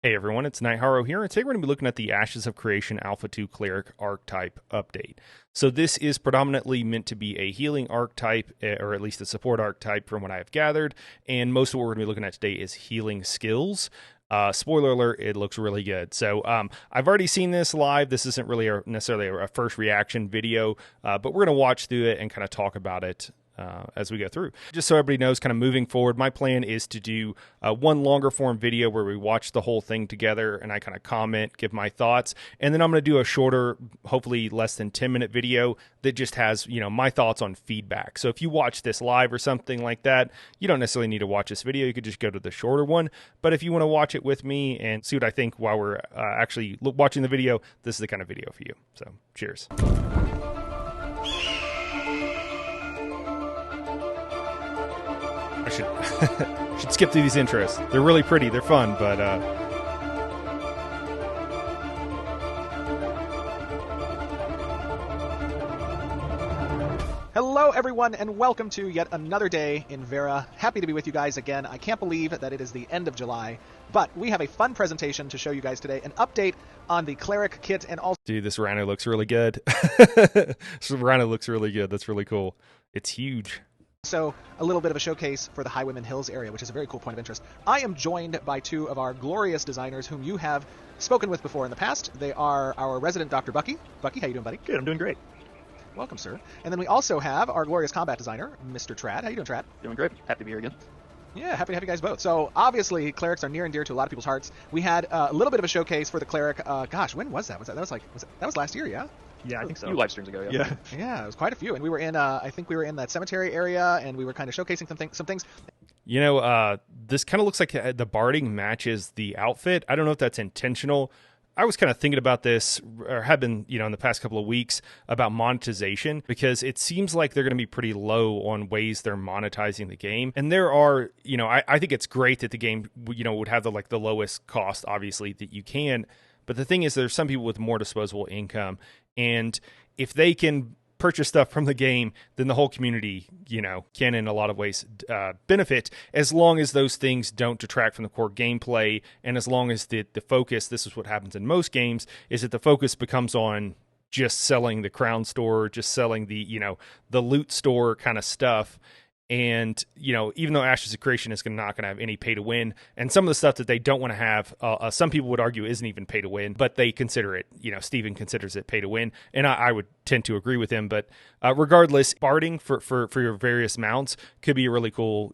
Hey everyone, it's Nightharo here, and today we're going to be looking at the Ashes of Creation Alpha 2 Cleric Archetype update. So this is predominantly meant to be a healing archetype, or at least a support archetype from what I have gathered, and most of what we're going to be looking at today is healing skills. Spoiler alert, it looks really good. So I've already seen this live. This isn't really necessarily a first reaction video, but we're going to watch through it and kind of talk about it as we go through. Just so everybody knows, kind of moving forward, my plan is to do one longer form video where we watch the whole thing together and I kind of comment, give my thoughts, and then I'm going to do a shorter, hopefully less than 10-minute video that just has, my thoughts on feedback. So if you watch this live or something like that, you don't necessarily need to watch this video. You could just go to the shorter one. But if you want to watch it with me and see what I think while we're actually watching the video, this is the kind of video for you. So cheers. I should skip through these intros. They're really pretty. They're fun, but Hello, everyone, and welcome to yet another day in Vera. Happy to be with you guys again. I can't believe that it is the end of July, but we have a fun presentation to show you guys today, an update on the Cleric kit, and also... Dude, this Rhino looks really good. This Rhino looks really good. That's really cool. It's huge. So a little bit of a showcase for the Highwayman Hills area, which is a very cool point of interest. I am joined by two of our glorious designers whom you have spoken with before in the past. They are our resident Dr. Bucky. Bucky, how you doing, buddy? Good, I'm doing great. Welcome, sir. And then we also have our glorious combat designer, Mr. Trad. How you doing, Trad? Doing great. Happy to be here again. Yeah, happy to have you guys both. So obviously, clerics are near and dear to a lot of people's hearts. We had a little bit of a showcase for the cleric. Gosh, when was that? That was last year, yeah? Yeah, I think so. A few live streams ago, yeah. Yeah, it was quite a few. And we were in, I think we were in that cemetery area, and we were kind of showcasing some things. This kind of looks like the barding matches the outfit. I don't know if that's intentional. I was kind of thinking about this, or have been, in the past couple of weeks, about monetization, because it seems like they're going to be pretty low on ways they're monetizing the game. And there are, I think it's great that the game, would have the lowest cost, obviously, that you can. But the thing is, there's some people with more disposable income. And if they can purchase stuff from the game, then the whole community, can in a lot of ways benefit, as long as those things don't detract from the core gameplay, and as long as the focus, this is what happens in most games, is that the focus becomes on just selling the crown store, just selling the loot store kind of stuff. And, even though Ashes of Creation is not going to have any pay to win, and some of the stuff that they don't want to have, some people would argue isn't even pay to win, but they consider it, Steven considers it pay to win. And I would tend to agree with him. But regardless, barding for your various mounts could be a really cool,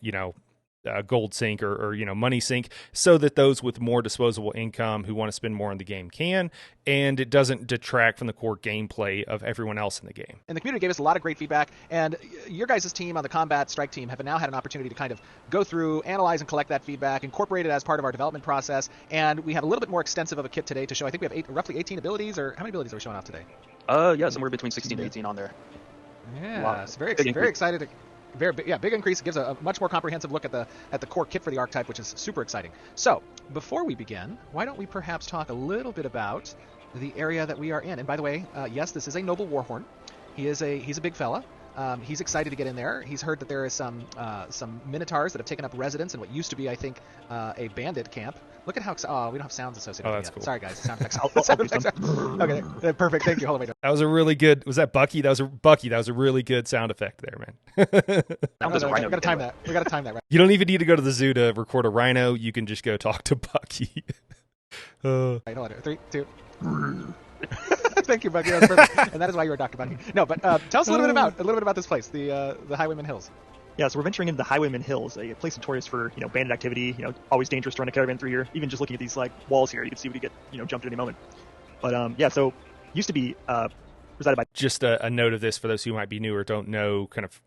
gold sink or money sink, so that those with more disposable income who want to spend more on the game can, and it doesn't detract from the core gameplay of everyone else in the game. And the community gave us a lot of great feedback, and your guys' team on the combat strike team have now had an opportunity to kind of go through, analyze, and collect that feedback, incorporate it as part of our development process, and we have a little bit more extensive of a kit today to show. I think we have roughly 18 abilities, or how many abilities are we showing off today? Yeah, somewhere between 16 to 18 on there. Yeah, wow. So very excited to... big increase. It gives a much more comprehensive look at the core kit for the archetype, which is super exciting. So, before we begin, why don't we perhaps talk a little bit about the area that we are in? And by the way, yes, this is a noble warhorn. He's a big fella. He's excited to get in there. He's heard that there is some minotaurs that have taken up residence in what used to be, I think, a bandit camp. Look at how... we don't have sounds associated with it yet. Cool. Sorry, guys. Sound effects. Okay, perfect. Thank you. Hold on, wait. That was a really good... Was that Bucky? That was a really good sound effect there, man. We got to time that. We got to time that, right? You don't even need to go to the zoo to record a rhino. You can just go talk to Bucky. Right, hold on. 3, 2... Thank you, Bucky. That's perfect. And that is why you're Dr. Bucky. No, but tell us a little bit about this place, the Highwayman Hills. Yeah, so we're venturing into the Highwayman Hills, a place notorious for bandit activity. Always dangerous to run a caravan through here. Even just looking at these walls here, you can see we could get jumped at any moment. But so used to be resided by. Just a note of this for those who might be new or don't know kind of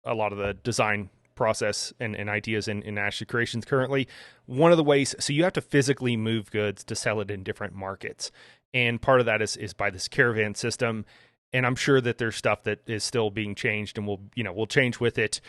a lot of the design process and ideas in Ashes of Creations currently. One of the ways, so you have to physically move goods to sell it in different markets, and part of that is by this caravan system. And I'm sure that there's stuff that is still being changed and will change with it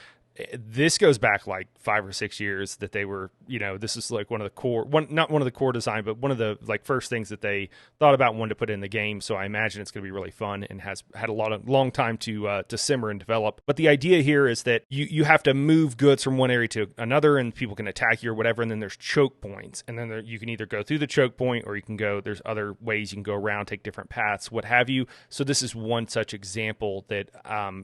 this goes back like 5 or 6 years that they were, this is like one of the core, not one of the core design, but one of the like first things that they thought about wanting to put in the game. So I imagine it's going to be really fun and has had a long time to simmer and develop. But the idea here is that you have to move goods from one area to another, and people can attack you or whatever. And then there's choke points, and then you can either go through the choke point, or you can go. There's other ways you can go around, take different paths, what have you. So this is one such example that,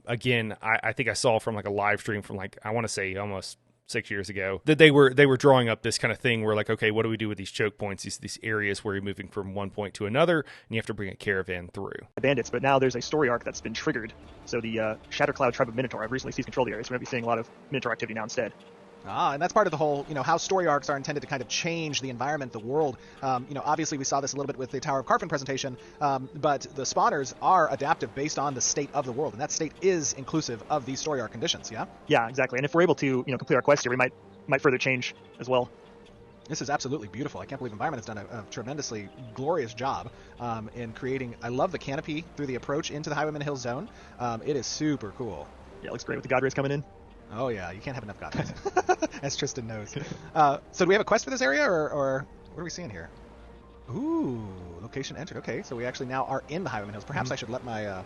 again, I think I saw from like a live stream from like, I want to say almost 6 years ago, that they were drawing up this kind of thing where like, okay, what do we do with these choke points, these areas where you're moving from one point to another, and you have to bring a caravan through. Bandits, but now there's a story arc that's been triggered. So the Shattercloud tribe of Minotaur have recently seized control of the area, so we're going to be seeing a lot of Minotaur activity now instead. And that's part of the whole, how story arcs are intended to kind of change the environment, the world. Obviously we saw this a little bit with the Tower of Carphin presentation, but the spawners are adaptive based on the state of the world, and that state is inclusive of these story arc conditions, yeah? Yeah, exactly. And if we're able to, complete our quest here, we might further change as well. This is absolutely beautiful. I can't believe Environment has done a tremendously glorious job in creating. I love the canopy through the approach into the Highwayman Hills zone. It is super cool. Yeah, it looks great with the God Rays coming in. Oh yeah, you can't have enough God Rays, as Tristan knows. So do we have a quest for this area, or what are we seeing here? Ooh, location entered. Okay, so we actually now are in the Highwayman Hills. Perhaps I should let my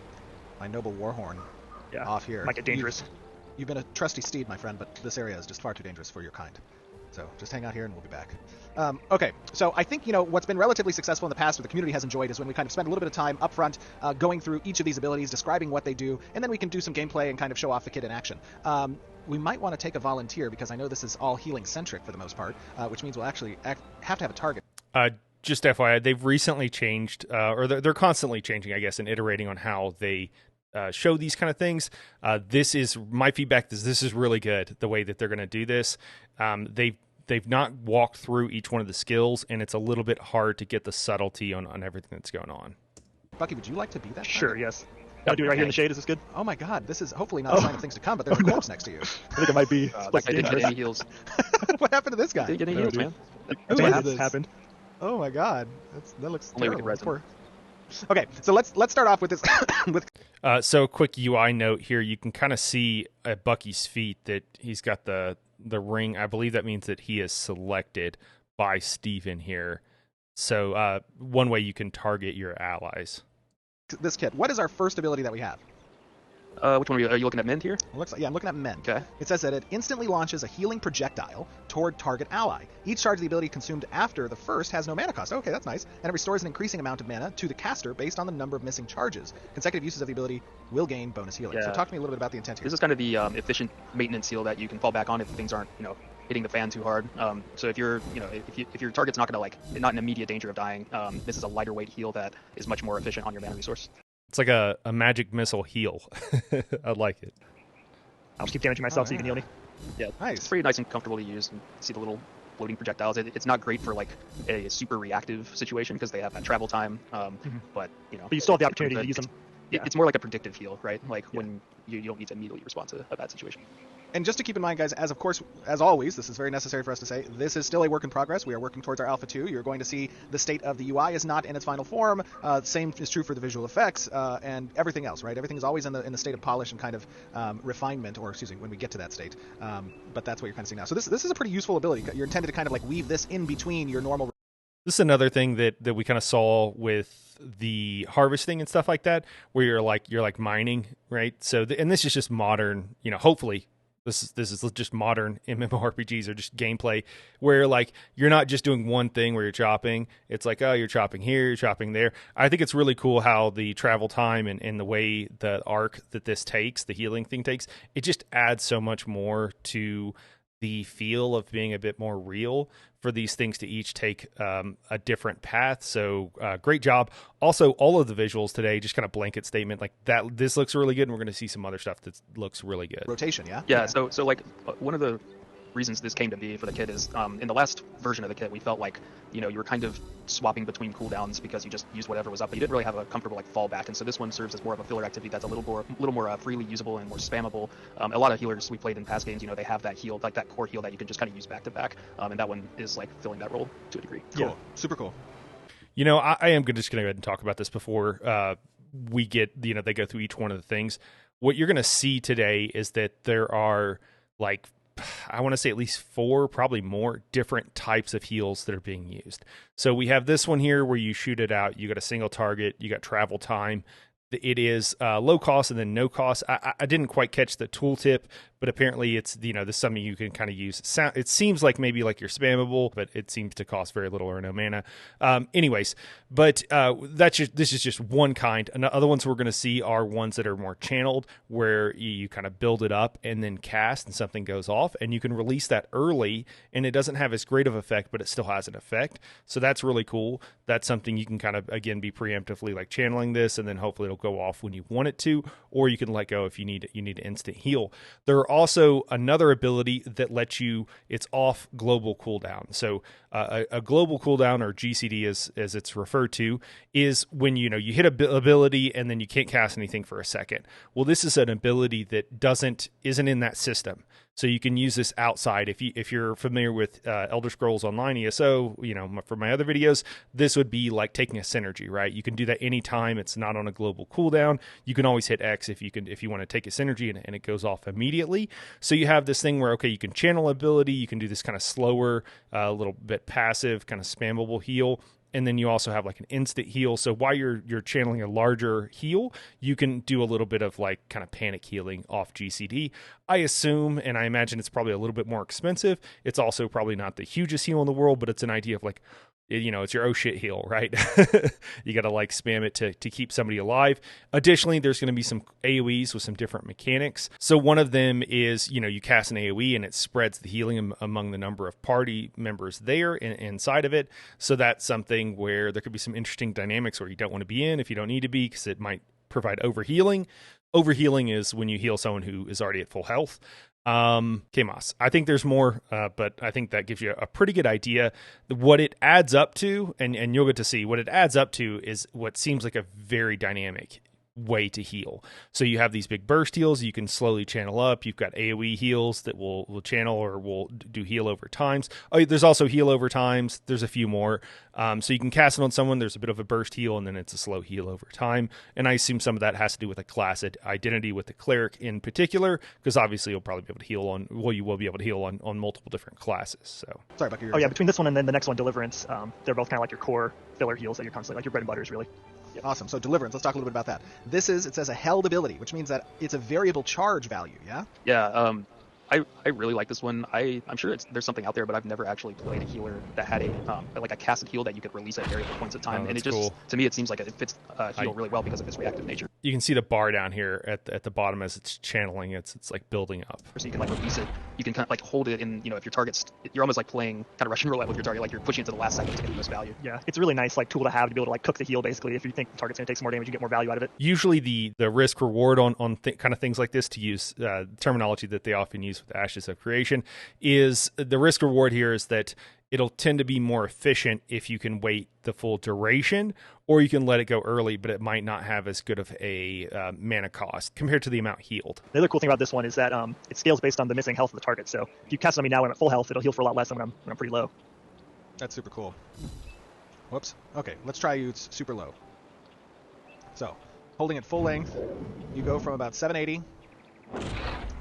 my noble warhorn off here. Might get dangerous. You've been a trusty steed, my friend, but this area is just far too dangerous for your kind. So just hang out here and we'll be back. Okay, so I think, what's been relatively successful in the past, or the community has enjoyed, is when we kind of spend a little bit of time up front going through each of these abilities, describing what they do, and then we can do some gameplay and kind of show off the kit in action. We might want to take a volunteer, because I know this is all healing-centric for the most part, which means we'll actually have to have a target. Just FYI, they've recently changed, or they're constantly changing, I guess, and iterating on how they show these kind of things. This is my feedback. This is really good, the way that they're going to do this. They've not walked through each one of the skills, and it's a little bit hard to get the subtlety on everything that's going on. Bucky, would you like to be that? Sure, yes. I'll do it right here in the shade. Is this good? Oh my God, this is hopefully not a sign of things to come, but there's a corpse next to you. I think it might be. That guy didn't get any heals. What happened to this guy? Didn't get any heals, man. That's happened. Oh my God, that looks Only terrible. we can res Okay, so let's start off with this. So quick UI note here, you can kind of see at Bucky's feet that he's got the ring. I believe that means that he is selected by Steven here. So one way you can target your allies. This kit, what is our first ability that we have? Which one are you looking at? Mend here? It looks like, yeah, I'm looking at Mend. Okay. It says that it instantly launches a healing projectile toward target ally. Each charge of the ability consumed after the first has no mana cost. Okay, that's nice. And it restores an increasing amount of mana to the caster based on the number of missing charges. Consecutive uses of the ability will gain bonus healing. Yeah. So talk to me a little bit about the intent here. This is kind of the efficient maintenance heal that you can fall back on if things aren't, hitting the fan too hard. So if you're, if your target's not in immediate danger of dying, this is a lighter weight heal that is much more efficient on your mana resource. It's like a magic missile heal. I like it. I'll just keep damaging myself so you can heal me. Yeah, nice. It's pretty nice and comfortable to use. And see the little floating projectiles. It's not great for like a super reactive situation because they have that travel time. But But you still have the opportunity to use them. It's more like a predictive heal, right? Like when you don't need to immediately respond to a bad situation. And just to keep in mind, guys, as always, this is very necessary for us to say, this is still a work in progress. We are working towards our Alpha 2. You're going to see the state of the UI is not in its final form. Same is true for the visual effects and everything else, right? Everything is always in the state of polish and kind of refinement, or excuse me, when we get to that state. But that's what you're kind of seeing now. So this is a pretty useful ability. You're intended to kind of like weave this in between your normal. This is another thing that we kind of saw with the harvesting and stuff like that, where you're like mining, right? So and this is just modern, hopefully. This is just modern MMORPGs or just gameplay where like you're not just doing one thing where you're chopping. It's like, oh, you're chopping here, you're chopping there. I think it's really cool how the travel time and the way the arc that this takes, the healing thing takes, it just adds so much more to the feel of being a bit more real for these things to each take a different path. So great job. Also, all of the visuals today, just kind of blanket statement like that. This looks really good, and we're going to see some other stuff that looks really good. Rotation, yeah? Yeah, so like one of the reasons this came to be for the kit is in the last version of the kit, we felt like, you were kind of swapping between cooldowns because you just used whatever was up, but you didn't really have a comfortable like fallback. And so this one serves as more of a filler activity that's a little more freely usable and more spammable. A lot of healers we played in past games, they have that heal, like that core heal that you can just kind of use back to back. And that one is like filling that role to a degree. Cool. Yeah. Super cool. I am just going to go ahead and talk about this before we get, they go through each one of the things. What you're going to see today is that there are like, I want to say at least 4, probably more different types of heals that are being used. So we have this one here where you shoot it out. You got a single target. You got travel time. It is low cost and then no cost. I didn't quite catch the tooltip, but apparently it's, this is something you can kind of use. It seems like maybe like you're spammable, but it seems to cost very little or no mana. Anyways, but this is just one kind. And the other ones we're going to see are ones that are more channeled, where you kind of build it up and then cast and something goes off, and you can release that early, and it doesn't have as great of effect, but it still has an effect. So that's really cool. That's something you can kind of, again, be preemptively like channeling this, and then hopefully it'll go off when you want it to, or you can let go if you need an instant heal. There are also another ability that lets you, it's off global cooldown. So a global cooldown, or GCD as it's referred to, is when you hit a ability and then you can't cast anything for a second. Well, this is an ability that isn't in that system. So you can use this outside. If you're familiar with Elder Scrolls Online ESO, for my other videos, this would be like taking a synergy, right? You can do that anytime. It's not on a global cooldown. You can always hit X if you want to take a synergy, and it goes off immediately. So you have this thing where, okay, you can channel ability. You can do this kind of slower, a little bit passive, kind of spammable heal. And then you also have like an instant heal. So while you're channeling a larger heal, you can do a little bit of like kind of panic healing off GCD. I assume, and I imagine it's probably a little bit more expensive. It's also probably not the hugest heal in the world, but it's an idea of like, it's your oh shit heal, right? You got to like spam it to keep somebody alive. Additionally, there's going to be some AoEs with some different mechanics. So one of them is, you cast an AoE and it spreads the healing among the number of party members there inside of it. So that's something where there could be some interesting dynamics where you don't want to be in if you don't need to be, because it might provide overhealing. Overhealing is when you heal someone who is already at full health. Kamos. I think there's more, but I think that gives you a pretty good idea. What it adds up to, and you'll get to see, what it adds up to is what seems like a very dynamic way to heal. So you have these big burst heals you can slowly channel up. You've got AoE heals that will channel or will do heal over times. Oh, there's also heal over times. There's a few more. So you can cast it on someone. There's a bit of a burst heal, and then it's a slow heal over time. And I assume some of that has to do with a class identity with the Cleric in particular, because obviously you'll probably be able to heal you will be able to heal on multiple different classes. So sorry, Bucky. Oh yeah, between this one and then the next one, Deliverance, they're both kind of like your core filler heals that you're constantly, like your bread and butters, really. Yeah. Awesome. So Deliverance, let's talk a little bit about that. It says a held ability, which means that it's a variable charge value, yeah? Yeah, I really like this one. I'm sure there's something out there, but I've never actually played a healer that had a casted heal that you could release at variable points of time. And it just, cool. To me, it seems like it fits heal really well because of its reactive nature. You can see the bar down here at the bottom as it's channeling. It's like building up. So you can like release it. You can kind of like hold it in, if your target's, you're almost like playing kind of Russian roulette with your target, like you're pushing it to the last second to get the most value. Yeah, it's a really nice like tool to have to be able to like cook the heal basically. If you think the target's going to take some more damage, you get more value out of it. Usually the risk reward on kind of things like this, to use terminology that they often use with Ashes of Creation, is the risk reward here is that it'll tend to be more efficient if you can wait the full duration, or you can let it go early, but it might not have as good of a mana cost compared to the amount healed. The other cool thing about this one is that it scales based on the missing health of the target. So if you cast it on me now when I'm at full health, it'll heal for a lot less than when I'm pretty low. That's super cool. Whoops. Okay, let's try you super low. So, holding it full length, you go from about 780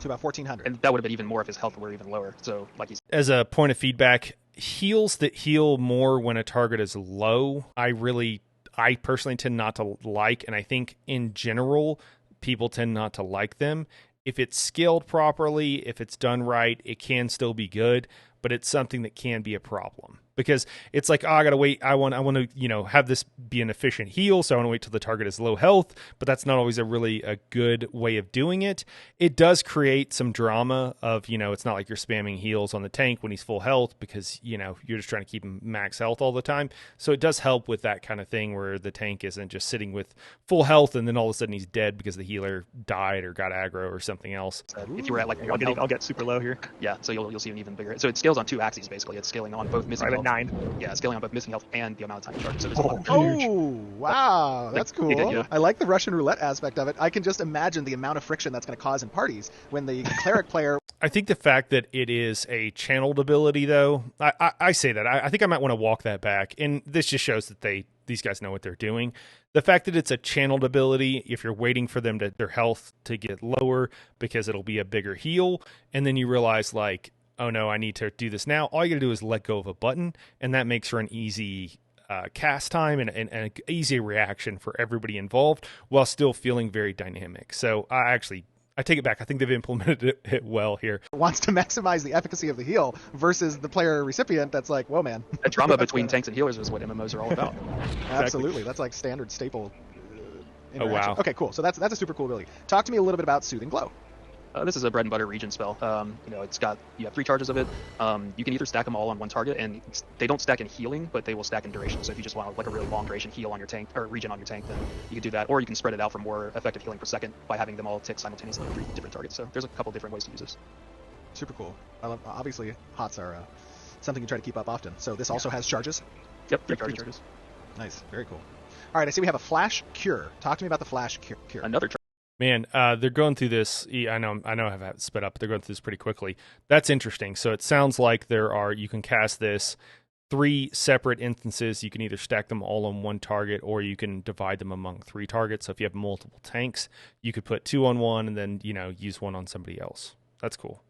to about 1400. And that would have been even more if his health were even lower. So, like he's... As a point of feedback, heals that heal more when a target is low, I personally tend not to like, and I think in general, people tend not to like them. If it's scaled properly, if it's done right, it can still be good, but it's something that can be a problem. Because it's like, I gotta wait. I want to, have this be an efficient heal, so I want to wait till the target is low health. But that's not always a good way of doing it. It does create some drama of, it's not like you're spamming heals on the tank when he's full health, because you're just trying to keep him max health all the time. So it does help with that kind of thing where the tank isn't just sitting with full health and then all of a sudden he's dead because the healer died or got aggro or something else. If you were at like I'll get super low here. Yeah, so you'll see an even bigger. So it scales on two axes basically. It's scaling on both missing health. 9. Yeah, scaling on both missing health and the amount of time charged. So Wow, that's cool. Yeah. I like the Russian roulette aspect of it. I can just imagine the amount of friction that's going to cause in parties when the Cleric player... I think the fact that it is a channeled ability, though, I say that. I think I might want to walk that back. And this just shows that these guys know what they're doing. The fact that it's a channeled ability, if you're waiting for them to their health to get lower because it'll be a bigger heal, and then you realize like, oh no, I need to do this now. All you gotta do is let go of a button, and that makes for an easy cast time and an easy reaction for everybody involved while still feeling very dynamic. So I take it back. I think they've implemented it well here. Wants to maximize the efficacy of the heal versus the player recipient that's like, whoa, man. That drama between tanks and healers is what MMOs are all about. Absolutely. That's like standard staple interaction. Oh, wow. Okay, cool. So that's a super cool ability. Talk to me a little bit about Soothing Glow. This is a bread and butter regen spell. You know, you have 3 charges of it. You can either stack them all on one target, and they don't stack in healing, but they will stack in duration. So if you just want like a really long duration heal on your tank, or regen on your tank, then you can do that. Or you can spread it out for more effective healing per second by having them all tick simultaneously on 3 different targets. So there's a couple different ways to use this. Super cool. Obviously, HOTS are something you try to keep up often. So this also has charges? Yep, 3 charges. Nice. Very cool. All right, I see we have a Flash Cure. Talk to me about the Flash Cure. Another charge. Man, they're going through this. I know I have it sped up, but they're going through this pretty quickly. That's interesting. So it sounds like you can cast this 3 separate instances. You can either stack them all on one target, or you can divide them among 3 targets. So if you have multiple tanks, you could put 2 on one and then, use 1 on somebody else. That's cool.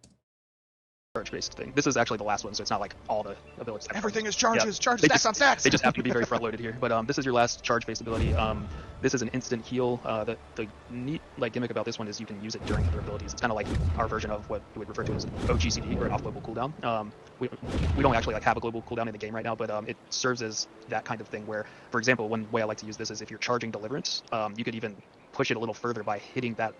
Charge-based thing. This is actually the last one, so it's not like all the abilities. Everything is charges, charges, stacks on stacks. They just happen to be very front-loaded here. But this is your last charge-based ability. This is an instant heal. The neat gimmick about this one is you can use it during other abilities. It's kind of like our version of what we would refer to as an OGCD, or an off-global cooldown. We don't actually have a global cooldown in the game right now, but it serves as that kind of thing where, for example, one way I like to use this is if you're charging Deliverance, you could even push it a little further by hitting that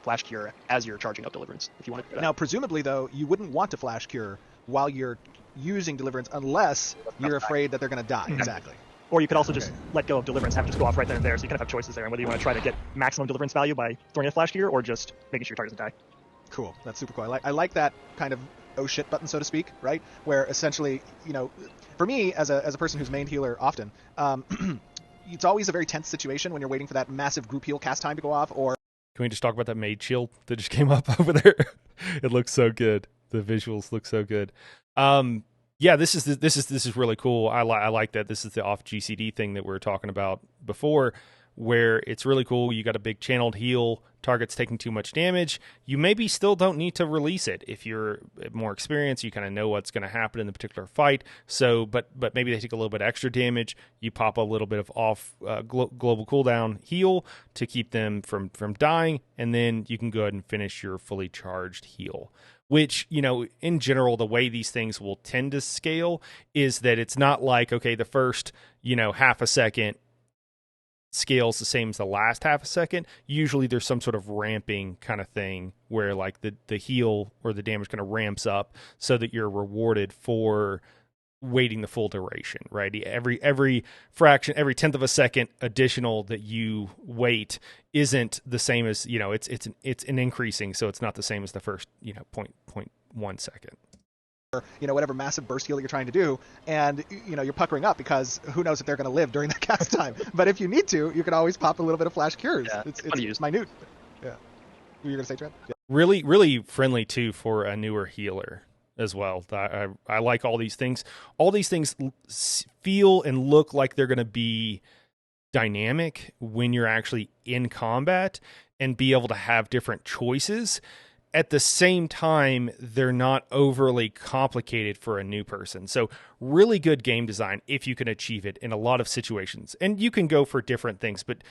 Flash Cure as you're charging up Deliverance, if you want to do that. Now, presumably, though, you wouldn't want to Flash Cure while you're using Deliverance unless you're afraid that they're going to die. Exactly. Or you could also just let go of Deliverance, have it just go off right then and there, so you kind of have choices there, and whether you want to try to get maximum Deliverance value by throwing a Flash Cure, or just making sure your target doesn't die. Cool. That's super cool. I like that kind of oh shit button, so to speak, right? Where essentially, for me, as a person who's mained healer often, it's always a very tense situation when you're waiting for that massive group heal cast time to go off. Or can we just talk about that mage shield that just came up over there? It looks so good. The visuals look so good. Yeah, this is really cool. I like that. This is the off GCD thing that we were talking about before, where it's really cool. You got a big channeled heal. Target's taking too much damage. You maybe still don't need to release it. If you're more experienced, you kind of know what's going to happen in the particular fight. So, but maybe they take a little bit extra damage. You pop a little bit of off global cooldown heal to keep them from dying, and then you can go ahead and finish your fully charged heal. Which, in general, the way these things will tend to scale is that it's not like, okay, the first, half a second scales the same as the last half a second. Usually there's some sort of ramping kind of thing where like the heal or the damage kind of ramps up so that you're rewarded for waiting the full duration, right? Every fraction, every tenth of a second additional that you wait isn't the same as, it's an increasing, so it's not the same as the first, 0.1 second. Whatever massive burst heal you're trying to do, and you're puckering up because who knows if they're going to live during that cast time. But if you need to, you can always pop a little bit of Flash Cures. Yeah, it's minute. Yeah. You were going to say, Trent? Yeah. Really, really friendly too for a newer healer as well. I like all these things. All these things feel and look like they're going to be dynamic when you're actually in combat and be able to have different choices. At the same time, they're not overly complicated for a new person. So really good game design if you can achieve it in a lot of situations. And you can go for different things, but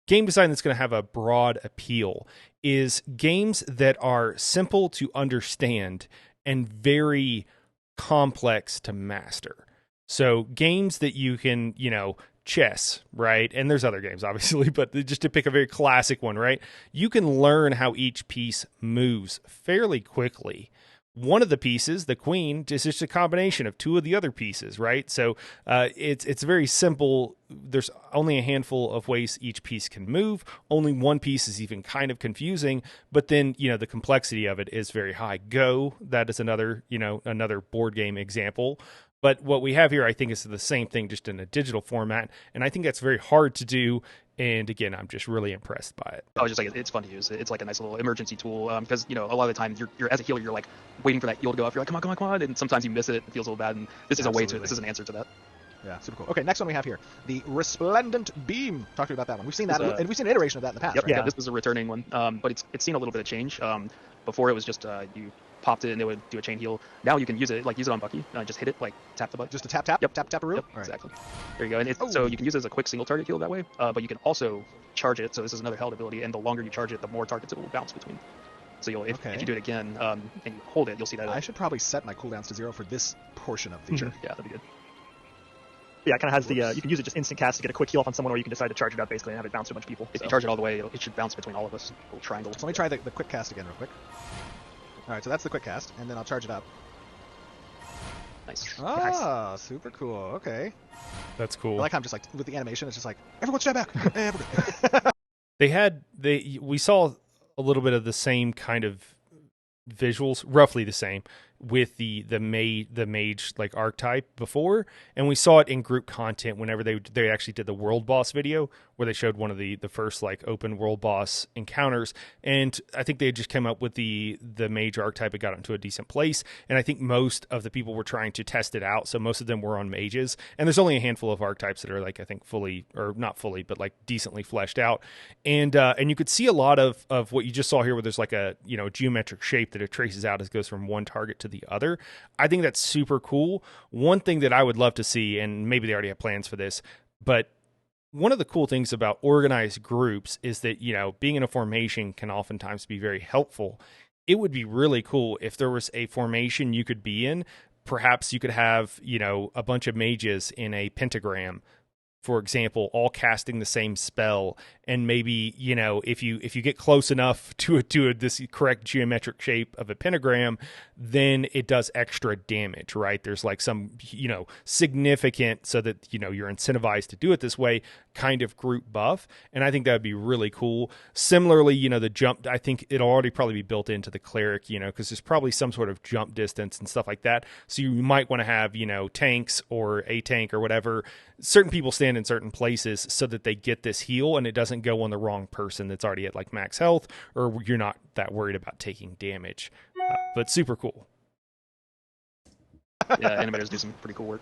game design that's going to have a broad appeal is games that are simple to understand and very complex to master. So games that you can, chess, right? And there's other games, obviously, but just to pick a very classic one, right? You can learn how each piece moves fairly quickly. One of the pieces, the queen, is just a combination of 2 of the other pieces, right? So it's very simple. There's only a handful of ways each piece can move. Only one piece is even kind of confusing, but then, the complexity of it is very high. Go, that is another board game example. But what we have here, I think, is the same thing, just in a digital format. And I think that's very hard to do. And again, I'm just really impressed by it. I was just like, it's fun to use. It's like a nice little emergency tool because, a lot of the times you're as a healer, you're like waiting for that heal to go off. You're like, come on. And sometimes you miss it. It feels a little bad. And this is an answer to that. Yeah, super cool. Okay, next one we have here, the Resplendent Beam. Talk to me about that one. We've seen that, and we've seen an iteration of that in the past. Yep, right? yeah, this is a returning one, but it's seen a little bit of change. Before it was just you popped it and it would do a chain heal. Now you can use it on Bucky. Just hit it, like tap the button. Just a tap tap. Yep. Tap-a-roo. Yep, All right. exactly. There you go. And so you can use it as a quick single target heal that way. But you can also charge it. So this is another held ability, and the longer you charge it, the more targets it will bounce between. So if you do it again and you hold it, you'll see that. I should probably set my cooldowns to 0 for this portion of the feature. Yeah, that'd be good. Yeah, it kind of has the, you can use it just instant cast to get a quick heal off on someone, or you can decide to charge it up basically and have it bounce to a bunch of people. If you charge it all the way, it should bounce between all of us. A little triangle. So let me try the quick cast again real quick. All right, so that's the quick cast, and then I'll charge it up. Nice. Ah, super cool. Okay. That's cool. I like how I'm just like, with the animation, it's just like, everyone step back. We saw a little bit of the same kind of visuals, roughly the same, with the mage like archetype before, and we saw it in group content whenever they actually did the world boss video where they showed one of the first like open world boss encounters, and I think they just came up with the mage archetype. It got into a decent place, and I think most of the people were trying to test it out, so most of them were on mages, and there's only a handful of archetypes that are like I think fully, or not fully, but like decently fleshed out, and you could see a lot of what you just saw here where there's like a geometric shape that it traces out as it goes from one target to the other. I think that's super cool. One thing that I would love to see, and maybe they already have plans for this, but one of the cool things about organized groups is that, being in a formation can oftentimes be very helpful. It would be really cool if there was a formation you could be in. Perhaps you could have, a bunch of mages in a pentagram, for example, all casting the same spell, and maybe if you get close enough to this correct geometric shape of a pentagram, then it does extra damage, right? There's like some significant, so that you're incentivized to do it this way, kind of group buff, and I think that would be really cool. Similarly, the jump, I think it'll already probably be built into the Cleric, because there's probably some sort of jump distance and stuff like that. So you might want to have tanks or a tank or whatever. Certain people stand in certain places so that they get this heal and it doesn't go on the wrong person that's already at like max health, or you're not that worried about taking damage. But super cool. Yeah, animators do some pretty cool work.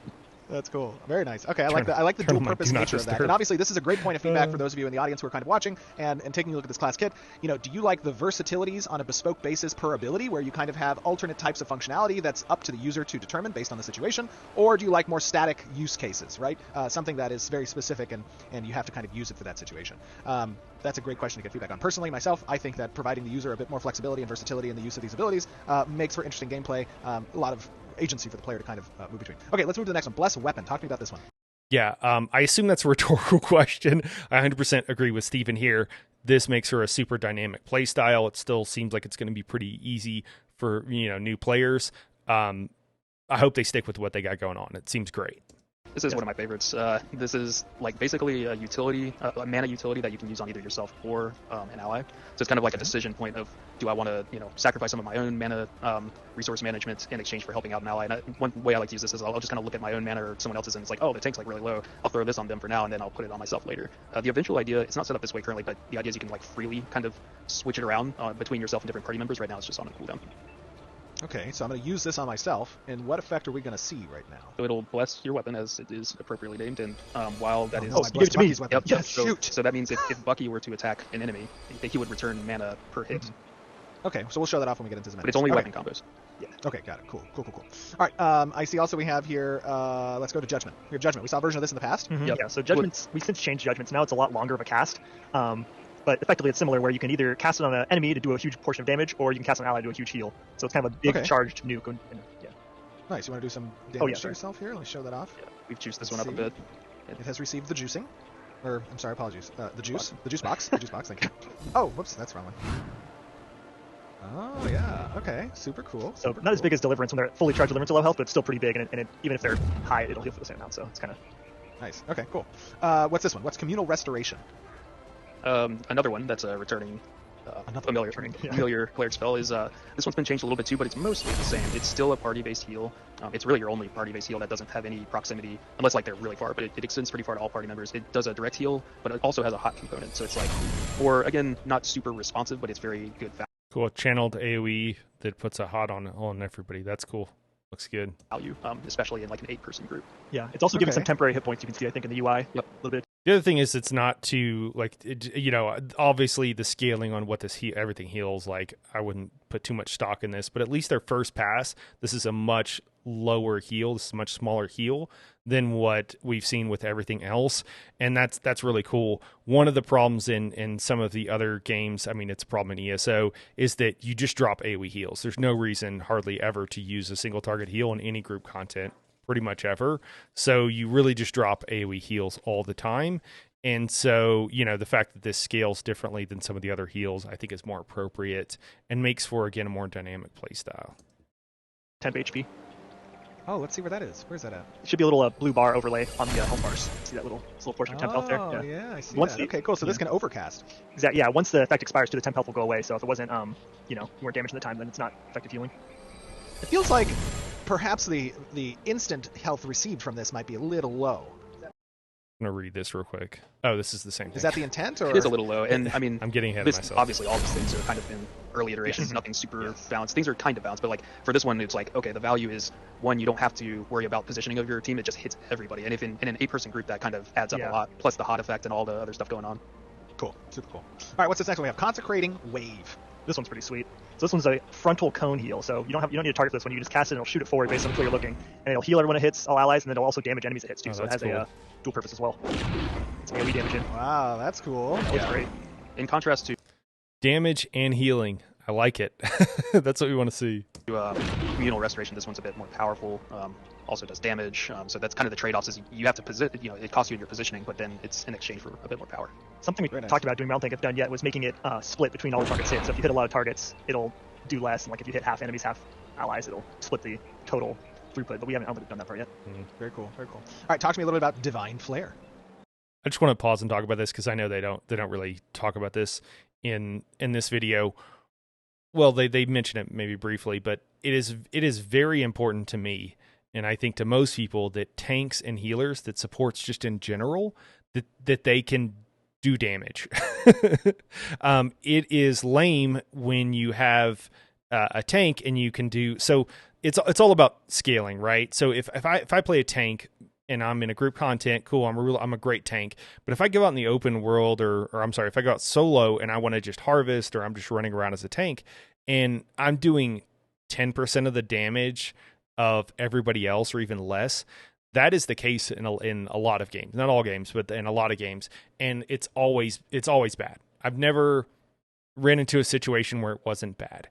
That's cool. Very nice. Okay, I like the dual purpose nature of that. And obviously, this is a great point of feedback for those of you in the audience who are kind of watching and taking a look at this class kit. Do you like the versatilities on a bespoke basis per ability, where you kind of have alternate types of functionality that's up to the user to determine based on the situation, or do you like more static use cases, right? Something that is very specific and you have to kind of use it for that situation. That's a great question to get feedback on. Personally, myself, I think that providing the user a bit more flexibility and versatility in the use of these abilities makes for interesting gameplay. A lot of agency for the player to kind of move between. Okay, let's move to the next one. Bless Weapon. Talk to me about this one. Yeah, I assume that's a rhetorical question. I 100% agree with Steven here. This makes her a super dynamic play style. It still seems like it's going to be pretty easy for new players. I hope they stick with what they got going on. It seems great. This is one of my favorites. This is like basically a utility, a mana utility that you can use on either yourself or an ally. So it's kind of like a decision point of, do I want to, sacrifice some of my own mana resource management in exchange for helping out an ally? And one way I like to use this is I'll just kind of look at my own mana or someone else's, and it's like, oh, the tank's like really low. I'll throw this on them for now, and then I'll put it on myself later. The eventual idea, it's not set up this way currently, but the idea is you can like freely kind of switch it around between yourself and different party members. Right now, it's just on a cooldown. Okay, so I'm going to use this on myself, and what effect are we going to see right now? So it'll bless your weapon as it is appropriately named, and while that is... Oh, give it to me. Yep, yes, shoot! So that means if Bucky were to attack an enemy, he would return mana per hit. Mm-hmm. Okay, so we'll show that off when we get into the But it's only weapon combos. Yeah. Okay, got it. Cool. All right, I see also we have here, let's go to Judgment. We have Judgment. We saw a version of this in the past. Mm-hmm. Yep. Yeah, so Judgment's, we've since changed Judgments. Now it's a lot longer of a cast. But effectively, it's similar, where you can either cast it on an enemy to do a huge portion of damage, or you can cast an ally to do a huge heal. So it's kind of a big charged nuke. Yeah. Nice. You want to do some damage to yourself here? Let me show that off. Yeah, we've juiced this one up a bit. It has received the juicing. Or, I'm sorry, apologies. The juice. The juice box. The juice box, thank you. Oh, whoops, that's the wrong one. Oh, yeah. Okay. Super cool. So not as big as Deliverance when they're fully charged Deliverance at low health, but it's still pretty big, and even if they're high, it'll heal for the same amount, so it's kind of... Nice. Okay, cool. What's this one? What's Communal Restoration? Another one that's a returning familiar Cleric spell is this one's been changed a little bit too, but it's mostly the same. It's still a party-based heal. It's really your only party-based heal that doesn't have any proximity, unless like they're really far, but it extends pretty far to all party members. It does a direct heal, but it also has a hot component, so it's like, or again, not super responsive, but it's very good. Cool, channeled AoE that puts a hot on everybody. That's cool. Looks good. value, especially in like an 8-person group. Yeah, it's also given Okay. some temporary hit points you can see, I think, in the UI. Yep. A little bit. The other thing is it's not too obviously the scaling on what this everything heals, like I wouldn't put too much stock in this, but at least their first pass, this is a much lower heal. This is a much smaller heal than what we've seen with everything else, and that's really cool. One of the problems in some of the other games, I mean, it's a problem in ESO, is that you just drop AoE heals. There's no reason hardly ever to use a single target heal in any group content, pretty much ever. So you really just drop AoE heals all the time. And so, the fact that this scales differently than some of the other heals, I think is more appropriate and makes for, again, a more dynamic playstyle. Temp HP. Oh, let's see where that is. Where's that at? It should be a little blue bar overlay on the health bars. See that little portion of temp health there? Oh, yeah, I see Once that. Okay, cool. So this can overcast. Exactly. Yeah, once the effect expires, the temp health will go away. So if it wasn't, you weren't damaging the time, then it's not effective healing. It feels like perhaps the instant health received from this might be a little low. I'm going to read this real quick. Oh, this is the same thing. Is that the intent? Or? It is a little low, and I mean, I'm getting ahead of this, myself. obviously all these things are kind of in early iterations, nothing super balanced. Things are kind of balanced, but like for this one, it's like, okay, the value is one, you don't have to worry about positioning of your team, it just hits everybody. And if in an 8-person group, that kind of adds up a lot, plus the hot effect and all the other stuff going on. Cool, super cool. All right, what's this next one? We have Consecrating Wave. This one's pretty sweet. So this one's a frontal cone heal. So you don't need to target this one. You can just cast it and it'll shoot it forward based on where you're looking. And it'll heal everyone it hits, all allies, and then it'll also damage enemies it hits too. Oh, so it that's has cool. a dual purpose as well. It's AoE damaging. Wow, that's cool. It's great. In contrast to Damage and healing. I like it. That's what we want to see. communal restoration, this one's a bit more powerful. Also does damage. So that's kind of the trade-offs. Is you have to position. It costs you in your positioning, but then it's in exchange for a bit more power. Something we Very nice. talked about doing, but I don't think it's done yet, was making it split between all the targets hit. So if you hit a lot of targets, it'll do less. And like if you hit half enemies, half allies, it'll split the total throughput. But I don't think we've done that part yet. Very cool, very cool. All right, talk to me a little bit about Divine Flare. I just want to pause and talk about this because I know they don't really talk about this in this video. Well, they mention it maybe briefly, but it is very important to me, and I think to most people, that tanks and healers, that supports just in general, that they can do damage. It is lame when you have a tank and you can do so. It's all about scaling, right? So if I play a tank and I'm in a group content, cool, I'm a great tank. But if I go out in the open world, or I'm sorry, if I go out solo and I want to just harvest, or I'm just running around as a tank, and I'm doing 10% of the damage of everybody else, or even less, that is the case in a lot of games. Not all games, but in a lot of games, and it's always bad. I've never ran into a situation where it wasn't bad.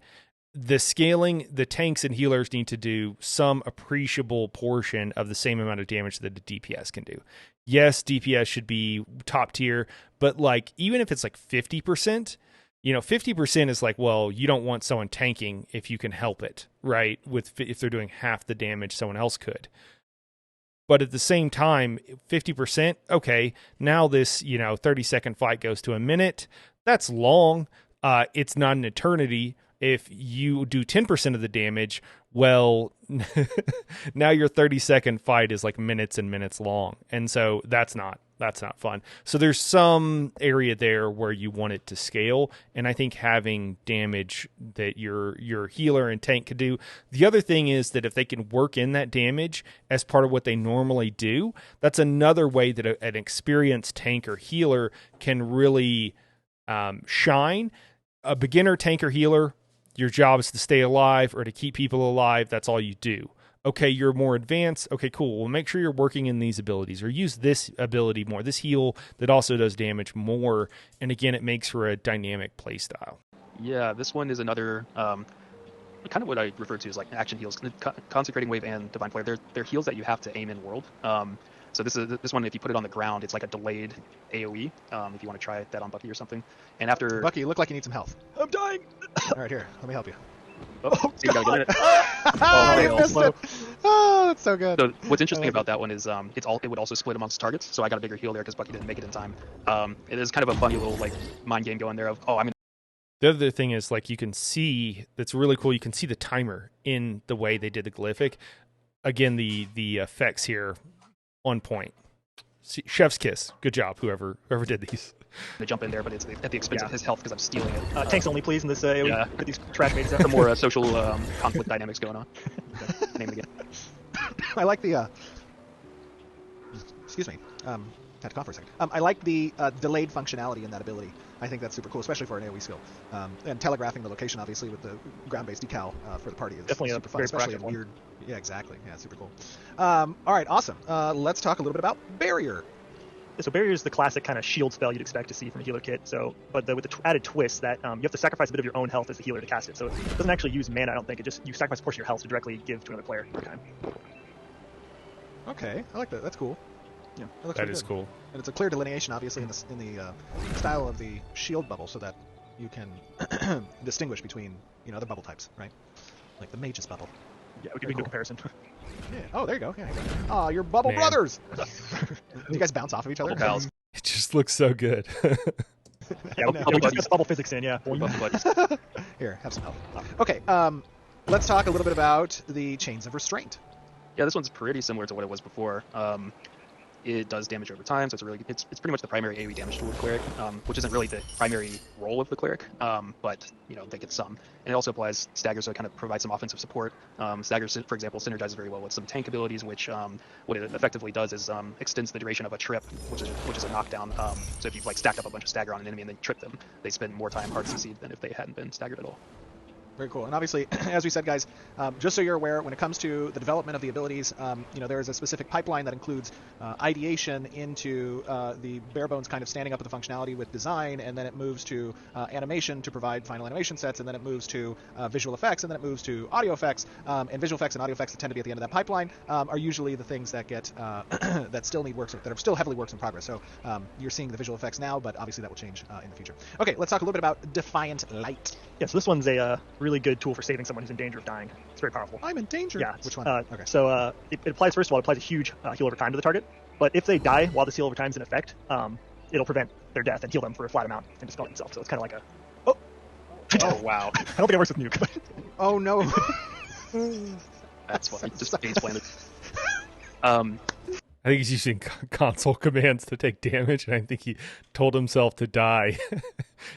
The scaling, the tanks and healers need to do some appreciable portion of the same amount of damage that a DPS can do. Yes, DPS should be top tier, but like even if it's like 50%, 50% is like, well, you don't want someone tanking if you can help it, right? If they're doing half the damage someone else could. But at the same time, 50%, okay, now this, 30-second fight goes to a minute. That's long. It's not an eternity. If you do 10% of the damage, well, now your 30-second fight is like minutes and minutes long. And so that's not fun. So there's some area there where you want it to scale, and I think having damage that your healer and tank could do. The other thing is that if they can work in that damage as part of what they normally do, that's another way that an experienced tank or healer can really shine. A beginner tank or healer, your job is to stay alive or to keep people alive. That's all you do. Okay, you're more advanced. Okay, cool. Well, make sure you're working in these abilities, or use this ability more, this heal that also does damage more. And again, it makes for a dynamic playstyle. Yeah, this one is another kind of what I refer to as like action heals. Consecrating Wave and Divine Flare, they're heals that you have to aim in world. So this one, if you put it on the ground, it's like a delayed AoE. If you want to try that on Bucky or something. And after Bucky, you look like you need some health. I'm dying. All right, here, let me help you. oh, you gotta get it. You missed it. Oh, that's so good. So what's interesting about that one is it would also split amongst targets. So I got a bigger heal there because Bucky didn't make it in time. It is kind of a funny little like mind game going there of The other thing is, like, you can see, that's really cool, you can see the timer in the way they did the glyphic. Again, the effects here on point. chef's kiss. Good job, whoever did these. To jump in there, but it's at the expense of his health because I'm stealing it. Tanks only, please, in this AoE. Yeah. With these trash mages. The more social conflict dynamics going on. Name it again. I like the. Excuse me. Had to cough for a second. I like the delayed functionality in that ability. I think that's super cool, especially for an AoE skill. And telegraphing the location, obviously, with the ground-based decal for the party is definitely super fun, very especially in practical. weird. Yeah, exactly. Yeah, super cool. All right, awesome. Let's talk a little bit about Barrier. So Barrier is the classic kind of shield spell you'd expect to see from a healer kit. So, but with the added twist that you have to sacrifice a bit of your own health as a healer to cast it. So it doesn't actually use mana. I don't think. You sacrifice a portion of your health to directly give to another player every time. Okay, I like that. That's cool. Yeah, That is cool. And it's a clear delineation, obviously, in the style of the shield bubble, so that you can distinguish between other bubble types, right? Like the mage's bubble. Yeah, we can do a comparison. Yeah. Oh, there you go. Yeah. Oh, you're bubble Man. brothers. Do you guys bounce off of each other? Bubble pals. It just looks so good. Yeah, I know. we Bubble just buddies. got the bubble physics in. Yeah. Bubble buddies. Here, have some help. Okay. Let's talk a little bit about the chains of restraint. Yeah, this one's pretty similar to what it was before. It does damage over time, so it's pretty much the primary AoE damage tool of Cleric, which isn't really the primary role of the Cleric, but they get some. And it also applies Stagger, so it kind of provides some offensive support. Stagger, for example, synergizes very well with some tank abilities, which what it effectively does is extends the duration of a trip, which is a knockdown. So if you've stacked up a bunch of Stagger on an enemy and then trip them, they spend more time hard CC'd than if they hadn't been staggered at all. Very cool. And obviously, as we said, guys, just so you're aware, when it comes to the development of the abilities, there is a specific pipeline that includes ideation into the bare bones kind of standing up of the functionality with design, and then it moves to animation to provide final animation sets, and then it moves to visual effects, and then it moves to audio effects. And visual effects and audio effects that tend to be at the end of that pipeline are usually the things that get that still need works, that are still heavily works in progress. So you're seeing the visual effects now, but obviously that will change in the future. Okay, let's talk a little bit about Defiant Light. Yeah. So this one's a really good tool for saving someone who's in danger of dying. It's very powerful. I'm in danger. Yeah. Which one? Okay. So it applies, first of all, it applies a huge heal over time to the target. But if they die while the heal over time is in effect, it'll prevent their death and heal them for a flat amount and dispel itself. So it's kind of like a... Oh, wow. I don't think it works with Nuke. Oh no. That's funny. Just face planted. I think he's using console commands to take damage, and I think he told himself to die.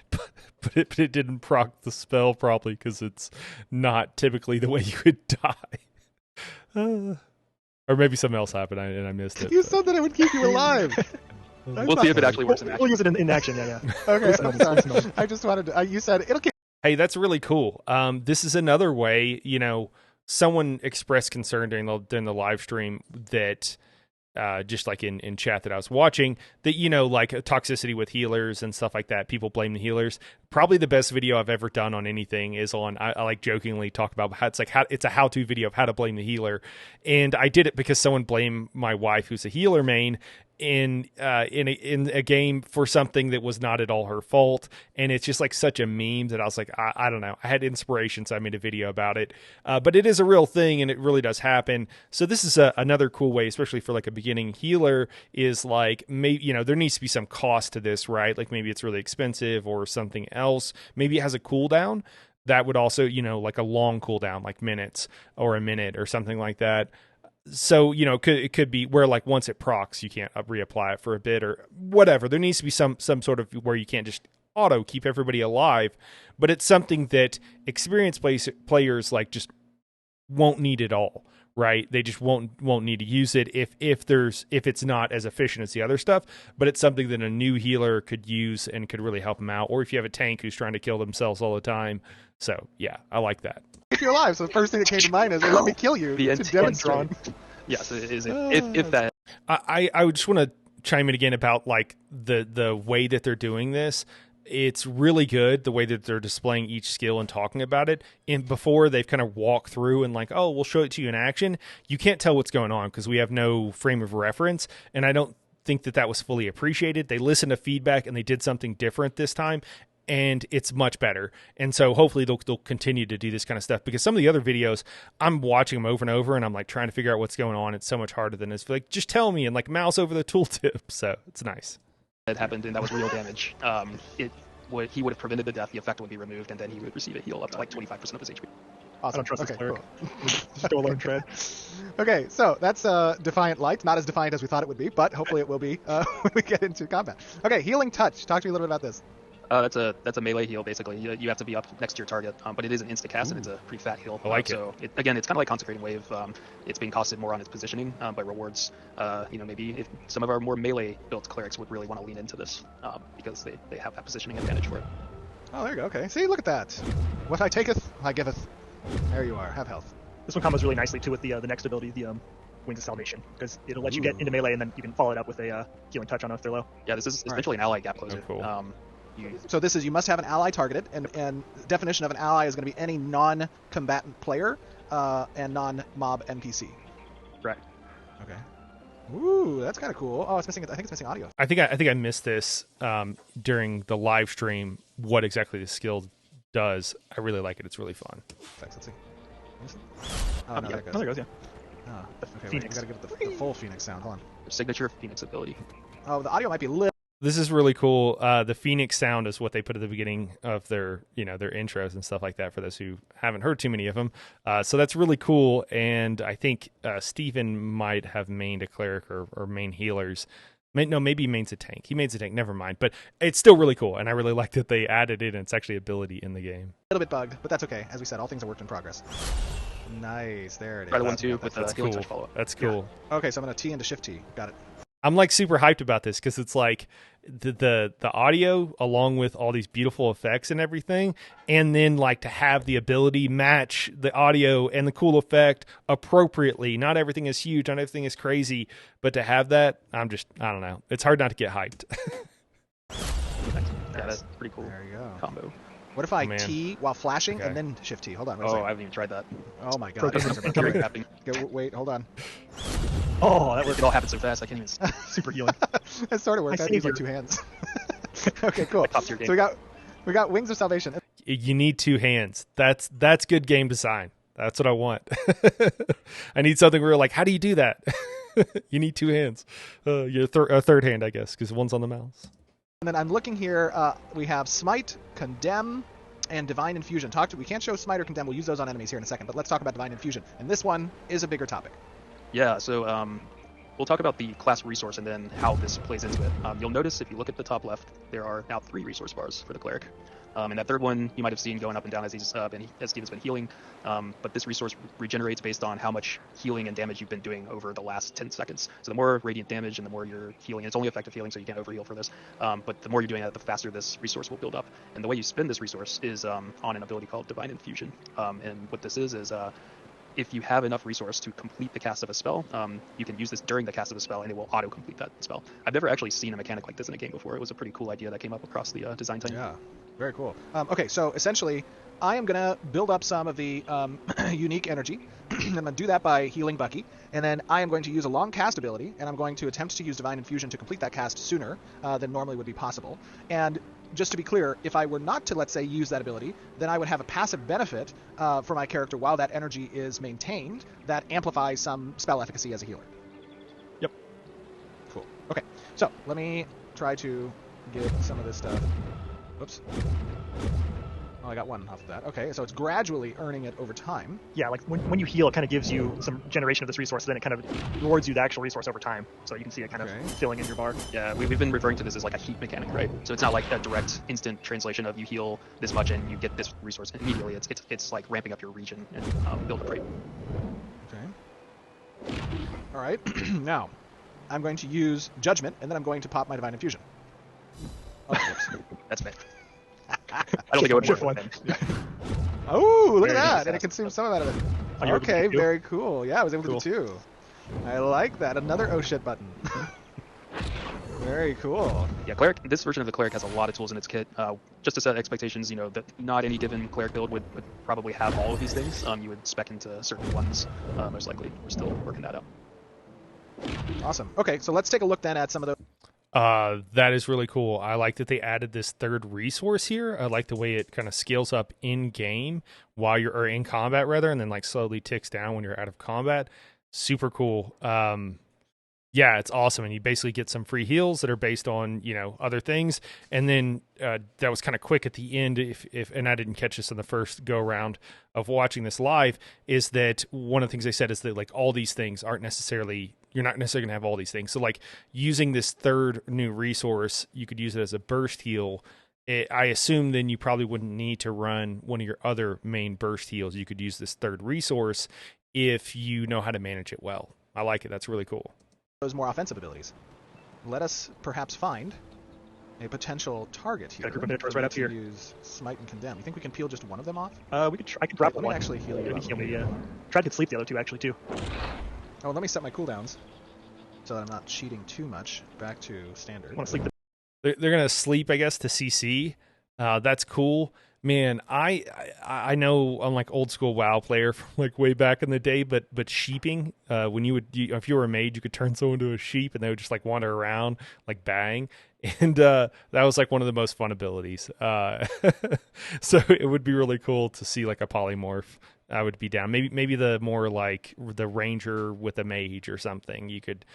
but it didn't proc the spell probably because it's not typically the way you would die. Or maybe something else happened and I missed it. You said that it would keep you alive. We'll see if it actually works in action. We'll use it in action, yeah. Okay, I'm sorry. I just wanted to... you said it'll keep... Hey, that's really cool. This is another way, someone expressed concern during the live stream that... just like in chat that I was watching, that like toxicity with healers and stuff like that, people blame the healers. Probably the best video I've ever done on anything is on, I like jokingly talk about how it's a how-to video of how to blame the healer, and I did it because someone blamed my wife, who's a healer main, in a game for something that was not at all her fault, and it's just like such a meme that I was like, I don't know, I had inspiration, so I made a video about it. But it is a real thing, and it really does happen. So this is another cool way, especially for like a beginning healer, is like maybe there needs to be some cost to this, right? Like maybe it's really expensive or something else. Maybe it has a cooldown that would also like a long cooldown, like minutes or a minute or something like that. So, it could be where like once it procs, you can't reapply it for a bit or whatever. There needs to be some sort of where you can't just auto keep everybody alive, but it's something that experienced players like just won't need at all, right? They just won't need to use it if it's not as efficient as the other stuff, but it's something that a new healer could use and could really help them out. Or if you have a tank who's trying to kill themselves all the time. So yeah, I like that. If you're alive, so the first thing that came to mind is, let me kill you The to intent demonstrate. Yes, it is. If that. I would just want to chime in again about like the way that they're doing this. It's really good the way that they're displaying each skill and talking about it. And before they've kind of walked through and like, oh, we'll show it to you in action. You can't tell what's going on because we have no frame of reference. And I don't think that was fully appreciated. They listened to feedback and they did something different this time. And it's much better. And so hopefully they'll continue to do this kind of stuff, because some of the other videos, I'm watching them over and over and I'm like trying to figure out what's going on. It's so much harder than this. Like, just tell me and like mouse over the tooltip. So it's nice. That happened and that was real damage. He would have prevented the death, the effect would be removed, and then he would receive a heal up to like 25% of his HP. I don't trust Okay, this cleric. cool. Just go alone tread. Okay, so that's Defiant Light. Not as defiant as we thought it would be, but hopefully it will be when we get into combat. Okay, Healing Touch. Talk to me a little bit about this. That's a melee heal basically. You have to be up next to your target, but it is an insta cast and it's a pretty fat heal. I like it. So again, it's kind of like Consecrating Wave. It's being costed more on its positioning, but rewards. Maybe if some of our more melee built clerics would really want to lean into this because they have that positioning advantage for it. Oh, there you go. Okay, see, look at that. What I taketh, I giveth. There you are. Have health. This one combos really nicely too with the next ability, the Wings of Salvation, because it'll let you get into melee and then you can follow it up with a Healing Touch on if they're low. Yeah, this is essentially an ally gap closer. Oh, cool. So this is, you must have an ally targeted, and definition of an ally is going to be any non-combatant player and non-mob NPC. Right. Okay. Ooh, that's kind of cool. Oh, it's missing. I think it's missing audio. I think I missed this during the live stream. What exactly the skill does? I really like it. It's really fun. Thanks. Let's see. Oh, no, there it goes. Oh, there it goes. Yeah. Oh, okay, wait, we Phoenix. gotta give it the full Phoenix sound. Hold on. Signature Phoenix ability. Oh, the audio might be lit. This is really cool. The Phoenix sound is what they put at the beginning of their intros and stuff like that. For those who haven't heard too many of them, so that's really cool. And I think Steven might have mained a cleric or main healers. Maybe he mains a tank. He mains a tank. Never mind. But it's still really cool, and I really like that they added it. And it's actually ability in the game. A little bit bugged, but that's okay. As we said, all things are work in progress. Nice. There it is. Try the 1-2 with That's the Healing cool. Touch follow up. That's cool. Okay, so I'm gonna T into Shift T. Got it. I'm like super hyped about this because it's like the audio along with all these beautiful effects and everything, and then like to have the ability match the audio and the cool effect appropriately. Not everything is huge, not everything is crazy, but to have that, I don't know. It's hard not to get hyped. Yeah, that's pretty cool. There you go. Combo. What if I man. T while flashing Okay. and then Shift T? Hold on. Wait a Oh, second. I haven't even tried that. Oh my god. These These are Incoming. great. Happening. Okay, wait, hold on. Oh, that worked. It all happens so fast. I can't even. Super healing. It sort of works. I I have to use like saved 2 hands. Okay, cool. Top tier game. So we got Wings of Salvation. You need 2 hands. That's good game design. That's what I want. I need something where like, how do you do that? You need 2 hands. Your third hand, I guess, because one's on the mouse. And then I'm looking here. We have Smite, Condemn, and Divine Infusion. We can't show Smite or Condemn. We'll use those on enemies here in a second. But let's talk about Divine Infusion. And this one is a bigger topic. Yeah, so we'll talk about the class resource and then how this plays into it. You'll notice if you look at the top left, there are now 3 resource bars for the cleric. And that third one you might have seen going up and down as Steven's been healing. But this resource regenerates based on how much healing and damage you've been doing over the last 10 seconds. So the more radiant damage and the more you're healing, it's only effective healing, so you can't overheal for this. But the more you're doing that, the faster this resource will build up. And the way you spend this resource is on an ability called Divine Infusion. And what this is if you have enough resource to complete the cast of a spell, you can use this during the cast of a spell, and it will auto-complete that spell. I've never actually seen a mechanic like this in a game before. It was a pretty cool idea that came up across the design team. Yeah, very cool. Okay, so essentially, I am going to build up some of the unique energy. I'm going to do that by healing Bucky, and then I am going to use a long cast ability, and I'm going to attempt to use Divine Infusion to complete that cast sooner than normally would be possible. And just to be clear, if I were not to, let's say, use that ability, then I would have a passive benefit for my character while that energy is maintained that amplifies some spell efficacy as a healer. Yep. Cool. Okay, so let me try to get some of this stuff. Whoops. Oh, I got 1 off of that. Okay, so it's gradually earning it over time. Yeah, like when you heal, it kind of gives you some generation of this resource, then it kind of rewards you the actual resource over time. So you can see it kind Okay. of filling in your bar. Yeah, we've been referring to this as like a heat mechanic, right? So it's not like a direct instant translation of you heal this much and you get this resource immediately. It's like ramping up your region and build up rate. Okay. All right. Now, I'm going to use Judgment, and then I'm going to pop my Divine Infusion. Oh, whoops. That's bad. I don't think it would Shift work. one. Oh, look at Very that! nice. And it consumes some of that of it. Oh, you were able to Okay, do two? very cool. Yeah, I was able Cool. to do 2. I like that. Another oh shit button. Very cool. Yeah, Cleric. This version of the Cleric has a lot of tools in its kit. Just to set expectations, that not any given Cleric build would probably have all of these things. You would spec into certain ones, most likely. We're still working that out. Awesome. Okay, so let's take a look then at some of the. That is really cool. I like that they added this third resource here. I like the way it kind of scales up in game or in combat rather, and then like slowly ticks down when you're out of combat. Super cool. Yeah, it's awesome, and you basically get some free heals that are based on other things, and then that was kind of quick at the end. If and I didn't catch this in the first go round of watching this live, is that one of the things they said is that like all these things aren't necessarily, you're not necessarily gonna have all these things. So like using this third new resource, you could use it as a burst heal. I assume then you probably wouldn't need to run one of your other main burst heals. You could use this third resource if you know how to manage it well. I like it. That's really cool. Those more offensive abilities. Let us perhaps find a potential target here. Got a group of Minotaurs right up here. Use Smite and Condemn. You think we can peel just one of them off? We could. I could drop Let one. me actually heal you. Maybe heal me. Yeah. Try to sleep the other two actually too. Oh, let me set my cooldowns so that I'm not cheating too much. Back to standard. I want to sleep. They're gonna sleep, I guess, to CC. That's cool. Man, I know I'm like old school WoW player from like way back in the day, but sheeping, when if you were a mage, you could turn someone into a sheep and they would just like wander around like bang, and that was like one of the most fun abilities. So it would be really cool to see like a polymorph. I would be down. Maybe the more like the ranger with a mage or something. You could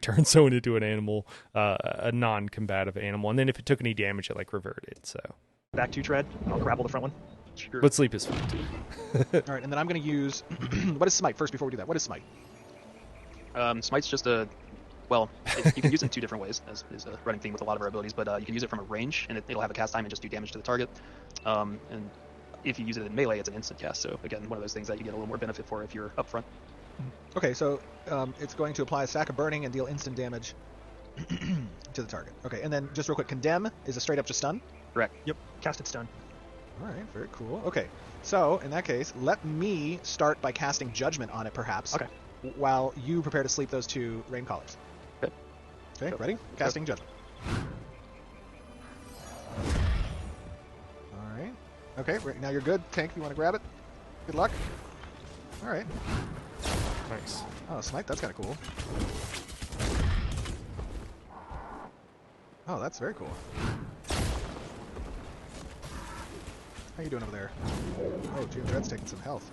turn someone into an animal, a non-combative animal, and then if it took any damage, it like reverted. So. Back to tread. I'll grapple the front one. Sure. But sleep is fun too. All right, and then I'm going to use. What is Smite first before we do that? What is Smite? Smite's just you can use it in two different ways, as is a running theme with a lot of our abilities, but you can use it from a range, and it'll have a cast time and just do damage to the target. And if you use it in melee, it's an instant cast, so again, one of those things that you get a little more benefit for if you're up front. Okay, so it's going to apply a stack of burning and deal instant damage to the target. Okay, and then just real quick, Condemn is a straight up just stun? Correct. Yep. Casted stun. All right, very cool. Okay, so in that case, let me start by casting Judgment on it, perhaps. Okay. While you prepare to sleep those two Rain Callers. Okay. Okay, Yep. ready? Casting Judgment. All right. Okay, now you're good. Tank, you want to grab it? Good luck. All right. Nice. Oh, Smite, that's kind of cool. Oh, that's very cool. How you doing over there? Oh, June Dread's taking some health.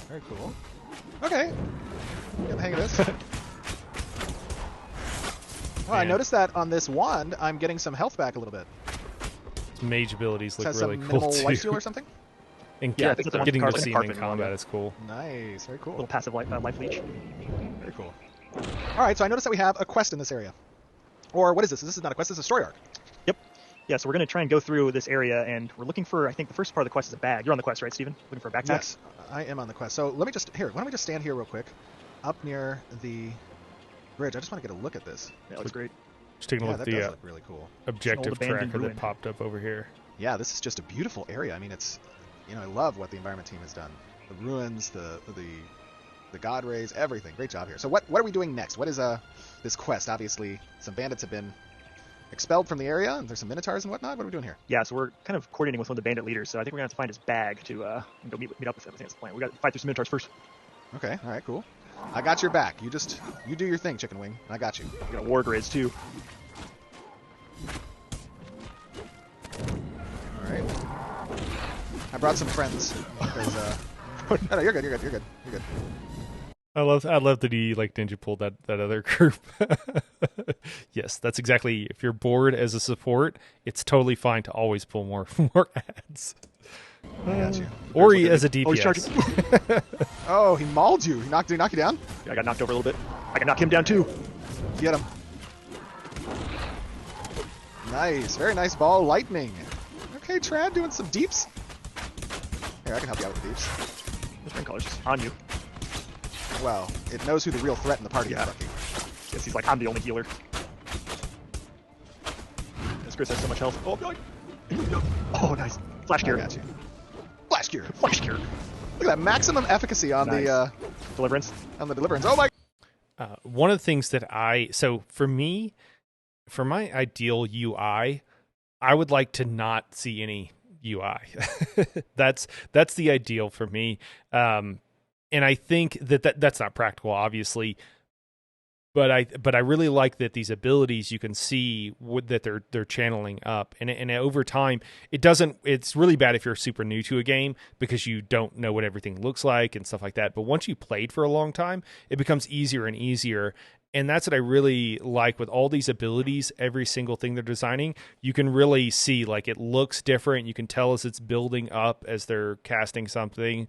Very cool. Okay. Get the hang of this. Oh, I noticed that on this wand, I'm getting some health back a little bit. Mage abilities look Has really some cool minimal too. lifesteal or something? And Yeah, I think it's getting the to see him in carpet combat one. is cool. Nice, very cool. Little passive life leech. Very cool. All right, so I noticed that we have a quest in this area. Or what is this? This is not a quest, this is a story arc. Yep. Yeah, so we're going to try and go through this area, and we're looking for, I think the first part of the quest is a bag. You're on the quest, right, Steven? Looking for a backpack? Yes, I am on the quest. So let me just, why don't we just stand here real quick, up near the bridge. I just want to get a look at this. Yeah, it looks great. Just taking a Yeah, look that at does the look really cool. objective It's an old abandoned tracker that ruin. popped up over here. Yeah, this is just a beautiful area. I mean, it's, I love what the environment team has done. The ruins, the god rays, everything. Great job here. So what are we doing next? What is this quest? Obviously, some bandits have been expelled from the area, and there's some minotaurs and whatnot. What are we doing here? Yeah, so we're kind of coordinating with one of the bandit leaders, so I think we're going to have to find his bag to go meet up with him. I think that's the plan. We got to fight through some minotaurs first. Okay, all right, cool. I got your back. You do your thing, Chicken Wing. I got you. We got a war grizz too. All right. I brought some friends because no, you're good. You're good. I love that he like ninja pulled that other group. Yes, that's exactly. If you're bored as a support, it's totally fine to always pull more ads. I got you. Or as a Oh, he's charging. DPS. Oh, he mauled you. Did he knock you down? Yeah, I got knocked over a little bit. I can knock him down too. Get him. Nice. Very nice ball lightning. Okay, Trad doing some deeps. Here, I can help you out with deeps. This ring collar's just on you. Well, it knows who the real threat in the party is, Yeah. Bucky. Yes, he's like, I'm the only healer. This Grizz has so much health. Oh, God. Oh, nice. Flash I gear. got you. Flash gear. Flash gear. Look at that maximum efficacy on Nice. the Deliverance. deliverance. Oh my. One of the things that for my ideal UI, I would like to not see any UI. That's the ideal for me. And I think that's not practical, obviously. But I really like that these abilities you can see that they're channeling up, and over time it's really bad if you're super new to a game because you don't know what everything looks like and stuff like that. But once you played for a long time, it becomes easier and easier. And that's what I really like with all these abilities. Every single thing they're designing, you can really see like it looks different. You can tell as it's building up as they're casting something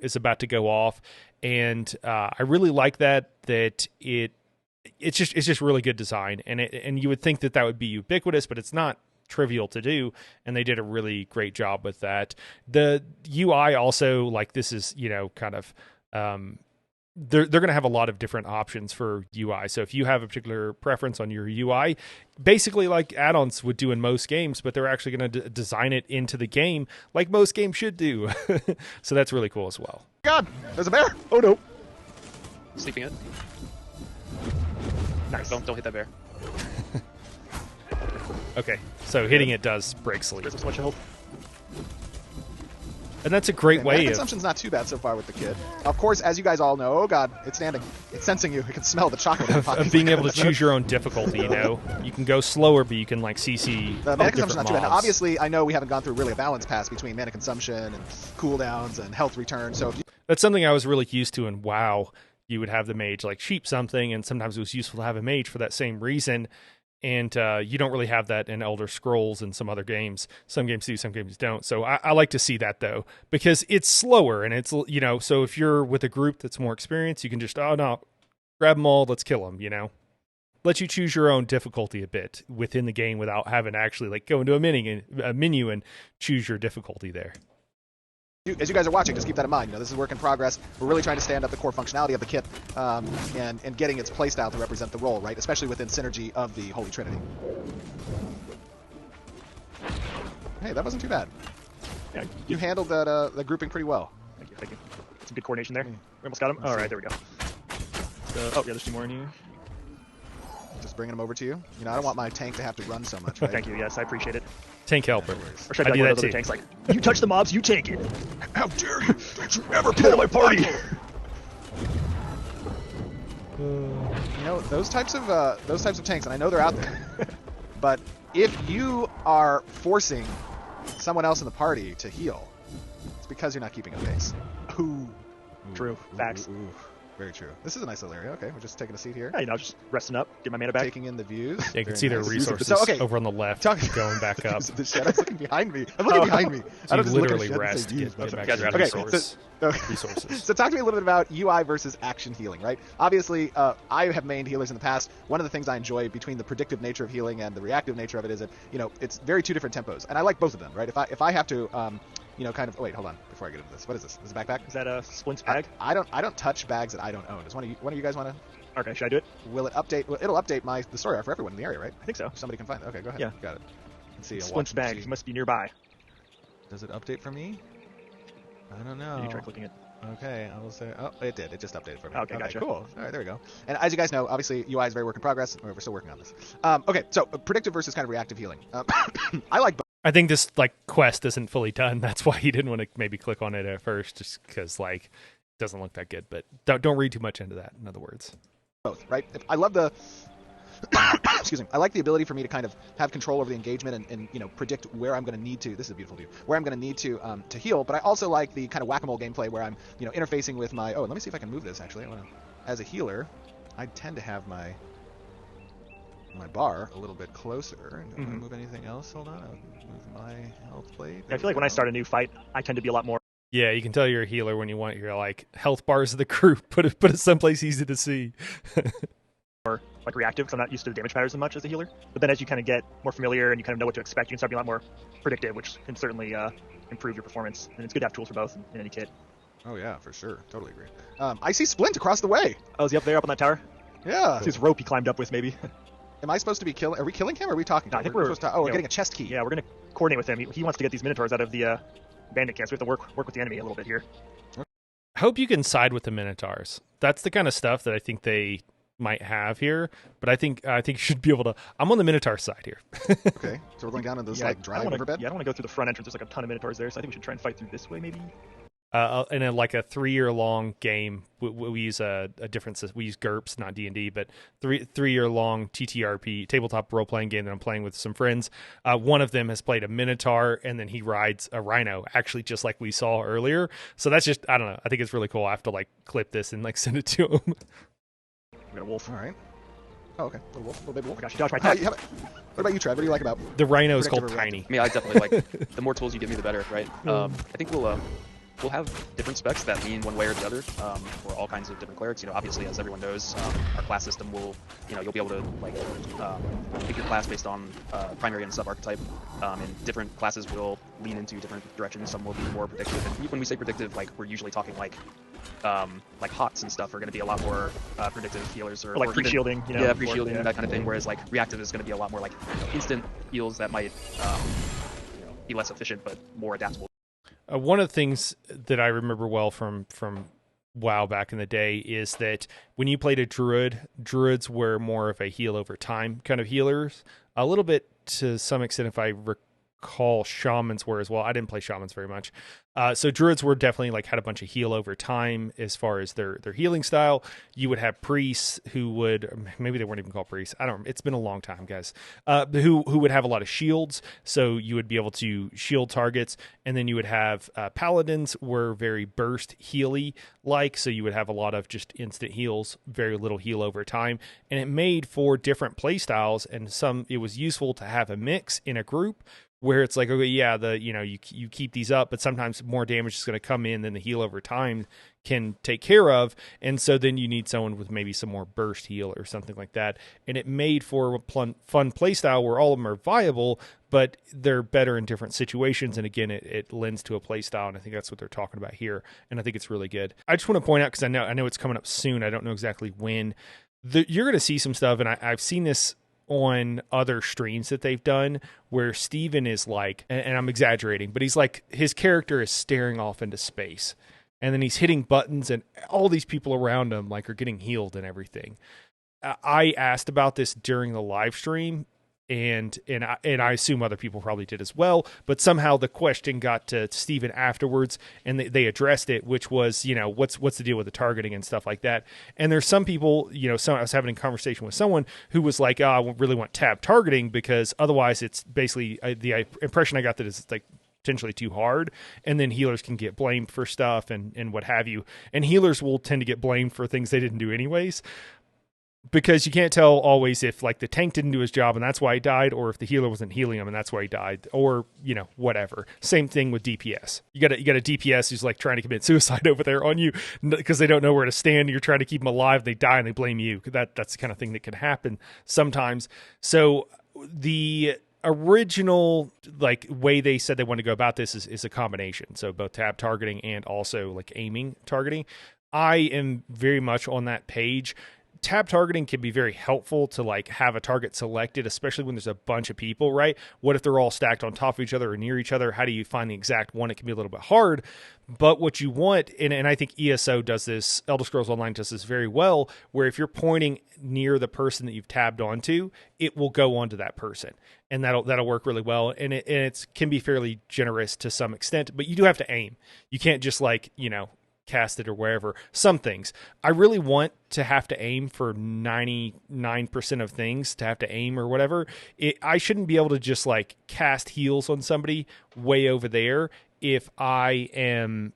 is about to go off. And I really like that it's just really good design, and you would think that would be ubiquitous, but it's not trivial to do, and they did a really great job with that. The UI also, like, this is kind of they're going to have a lot of different options for UI. So if you have a particular preference on your UI, basically like add-ons would do in most games, but they're actually going to design it into the game like most games should do. So that's really cool as well. God, there's a bear. Oh no. Sleeping it. Nice. Don't hit that bear. Okay, so hitting it does break sleep. There's so much health. And that's a great way of... consumption's not too bad so far with the kid. Of course, as you guys all know, oh god, it's standing. It's sensing you. It can smell the chocolate. Of being able to choose your own difficulty, You can go slower, but you can, like, CC the mana consumption's not too bad. Now, mobs. obviously, I know we haven't gone through really a balance pass between mana consumption and cooldowns and health return, so if you... That's something I was really used to in WoW. You would have the mage, like, sheep something, and sometimes it was useful to have a mage for that same reason. And you don't really have that in Elder Scrolls and some other games. Some games do, some games don't. So I like to see that, though, because it's slower. And it's, so if you're with a group that's more experienced, you can just, oh, no, grab them all, let's kill them, Let you choose your own difficulty a bit within the game without having to actually, like, go into a menu and choose your difficulty there. As you guys are watching, just keep that in mind. This is work in progress. We're really trying to stand up the core functionality of the kit and getting its playstyle to represent the role, right? Especially within synergy of the Holy Trinity. Hey, that wasn't too bad. Yeah, you handled that the grouping pretty well. Thank you. Some good coordination there. We almost got him. All right, there we go. Oh, yeah, there's 2 more in here. Just bringing them over to you. I don't want my tank to have to run so much, right? Thank you. Yes, I appreciate it. Tank helper. Or should I do one that of those other too. tanks like, you touch the mobs, you take it. How dare you? Don't you ever pull my party? Those types of tanks, and I know they're out there, but if you are forcing someone else in the party to heal, it's because you're not keeping a pace. Ooh. True. Facts. Ooh. Very true. This is a nice little area. Okay, we're just taking a seat here. Yeah, just resting up, get my mana back. Taking in the views. Yeah, you can see their resources So, okay. over on the left going back up. The shadow's looking behind me. I'm looking behind me. So I you don't just look at literally shit and rest say to views, get back but- to your resources. So talk to me a little bit about UI versus action healing, right? Obviously, I have mained healers in the past. One of the things I enjoy between the predictive nature of healing and the reactive nature of it is that, it's very 2 different tempos. And I like both of them, right? If I have to, kind of... Oh, wait, hold on. Before I get into this. What is this? Is it a backpack? Is that a Splint's bag? I don't touch bags that I don't own. Does one of you guys want to... Okay, should I do it? Will it update... Well, it'll update the story for everyone in the area, right? I think so. If somebody can find it. Okay, go ahead. Yeah. Got it. Let's see. Splint's bag must be nearby. Does it update for me? I don't know. You try clicking it. Okay, I will say... Oh, it did. It just updated for me. Okay, gotcha. Cool. All right, there we go. And as you guys know, obviously, UI is very work in progress. We're still working on this. Okay, so predictive versus kind of reactive healing. I like both. I think this, like, quest isn't fully done. That's why he didn't want to maybe click on it at first, just because, like, it doesn't look that good. But don't read too much into that, in other words. Both, right? I love the... Excuse me. I like the ability for me to kind of have control over the engagement and predict where I'm going to need to. This is a beautiful view. Where I'm going to need to heal. But I also like the kind of whack-a-mole gameplay where I'm interfacing with my. Oh, let me see if I can move this. Actually, as a healer, I tend to have my bar a little bit closer. Don't want to move anything else. Hold on. I'll move my health plate. I feel like when I start a new fight, I tend to be a lot more. Yeah, you can tell you're a healer when you want your, like, health bars of the group. Put it someplace easy to see. More like reactive because I'm not used to the damage patterns as much as a healer. But then as you kind of get more familiar and you kind of know what to expect, you can start being a lot more predictive, which can certainly improve your performance. And it's good to have tools for both in any kit. Oh yeah, for sure. Totally agree. I see Splint across the way. Oh, is he up there, up on that tower? Yeah. It's his rope he climbed up with, maybe. Am I supposed to be killing? Are we killing him? Or are we talking? No, I think we're supposed to. Oh, we're getting a chest key. Yeah, we're gonna coordinate with him. He wants to get these minotaurs out of the bandit camps. We have to work with the enemy a little bit here. I hope you can side with the Minotaurs. That's the kind of stuff that I think they might have here, but I think you should be able to. I'm on the Minotaur side here. Okay, so we're going down into this dry riverbed. Yeah, I don't want to go through the front entrance. There's like a ton of minotaurs there, so I think we should try and fight through this way, maybe. in like a 3-year long game. We use a different system. We use GURPS, not D&D, but 3-year long TTRP, tabletop role playing game that I'm playing with some friends. One of them has played a Minotaur, and then he rides a rhino, actually, just like we saw earlier. So that's just, I don't know. I think it's really cool. I have to like clip this and like send it to him. We got a wolf. All right. Oh, okay. Little wolf, little baby wolf. Oh my gosh, Josh, my What tap. about you, Trev? What do you like about The rhino is called Predictive Tiny. I mean, I definitely like the more tools you give me, the better, right? I think we'll have different specs that lean one way or the other for all kinds of different clerics. Obviously, as everyone knows, our class system will, you'll be able to like pick your class based on primary and sub archetype, and different classes will lean into different directions. Some will be more predictive. And when we say predictive, like we're usually talking like hots and stuff are going to be a lot more predictive healers, or Or like Oh, pre-shielding, yeah, pre-shielding, yeah. that kind of thing. Whereas like reactive is going to be a lot more like instant heals that might be less efficient but more adaptable. One of the things that I remember well from WoW back in the day is that when you played a druid, druids were more of a heal over time kind of healers. A little bit to some extent, if I recall, shamans were as well. I didn't play shamans very much. So druids were definitely like had a bunch of heal over time as far as their healing style. You would have priests who would, maybe they weren't even called priests. I don't know. It's been a long time, guys. Who would have a lot of shields. So you would be able to shield targets. And then you would have paladins were very burst healy like. So you would have a lot of just instant heals, very little heal over time. And it made for different play styles. And it was useful to have a mix in a group where it's like, okay, yeah, you keep these up, but sometimes more damage is going to come in than the heal over time can take care of, and so then you need someone with maybe some more burst heal or something like that. And it made for a fun play style where all of them are viable, but they're better in different situations. And again, it lends to a play style, and I think that's what they're talking about here. And I think it's really good. I just want to point out, because I know it's coming up soon. I don't know exactly when. You're going to see some stuff, and I've seen this on other streams that they've done where Steven is like, and I'm exaggerating, but he's like, his character is staring off into space, and then he's hitting buttons and all these people around him like are getting healed and everything. I asked about this during the live stream, and I assume other people probably did as well, but somehow the question got to Steven afterwards, and they addressed it, which was, what's the deal with the targeting and stuff like that. And there's some people, I was having a conversation with someone who was like, I really want tab targeting, because otherwise it's basically, the impression I got that it's like potentially too hard, and then healers can get blamed for stuff and what have you. And healers will tend to get blamed for things they didn't do anyways, because you can't tell always if like the tank didn't do his job and that's why he died, or if the healer wasn't healing him and that's why he died, or whatever. Same thing with DPS. You got a DPS who's like trying to commit suicide over there on you because they don't know where to stand. You're trying to keep them alive, they die, and they blame you. That's the kind of thing that can happen sometimes. So the original like way they said they want to go about this is a combination. So both tab targeting and also like aiming targeting. I am very much on that page. Tab targeting can be very helpful to like have a target selected, especially when there's a bunch of people, right? What if they're all stacked on top of each other or near each other? How do you find the exact one? It can be a little bit hard, but what you want, and I think ESO does this, Elder Scrolls Online does this very well, where if you're pointing near the person that you've tabbed onto, it will go onto that person, and that'll work really well. And it can be fairly generous to some extent, but you do have to aim. You can't just like, cast it or wherever. Some things I really want to have to aim for 99% of things, to have to aim or whatever. I shouldn't be able to just like cast heals on somebody way over there if I am,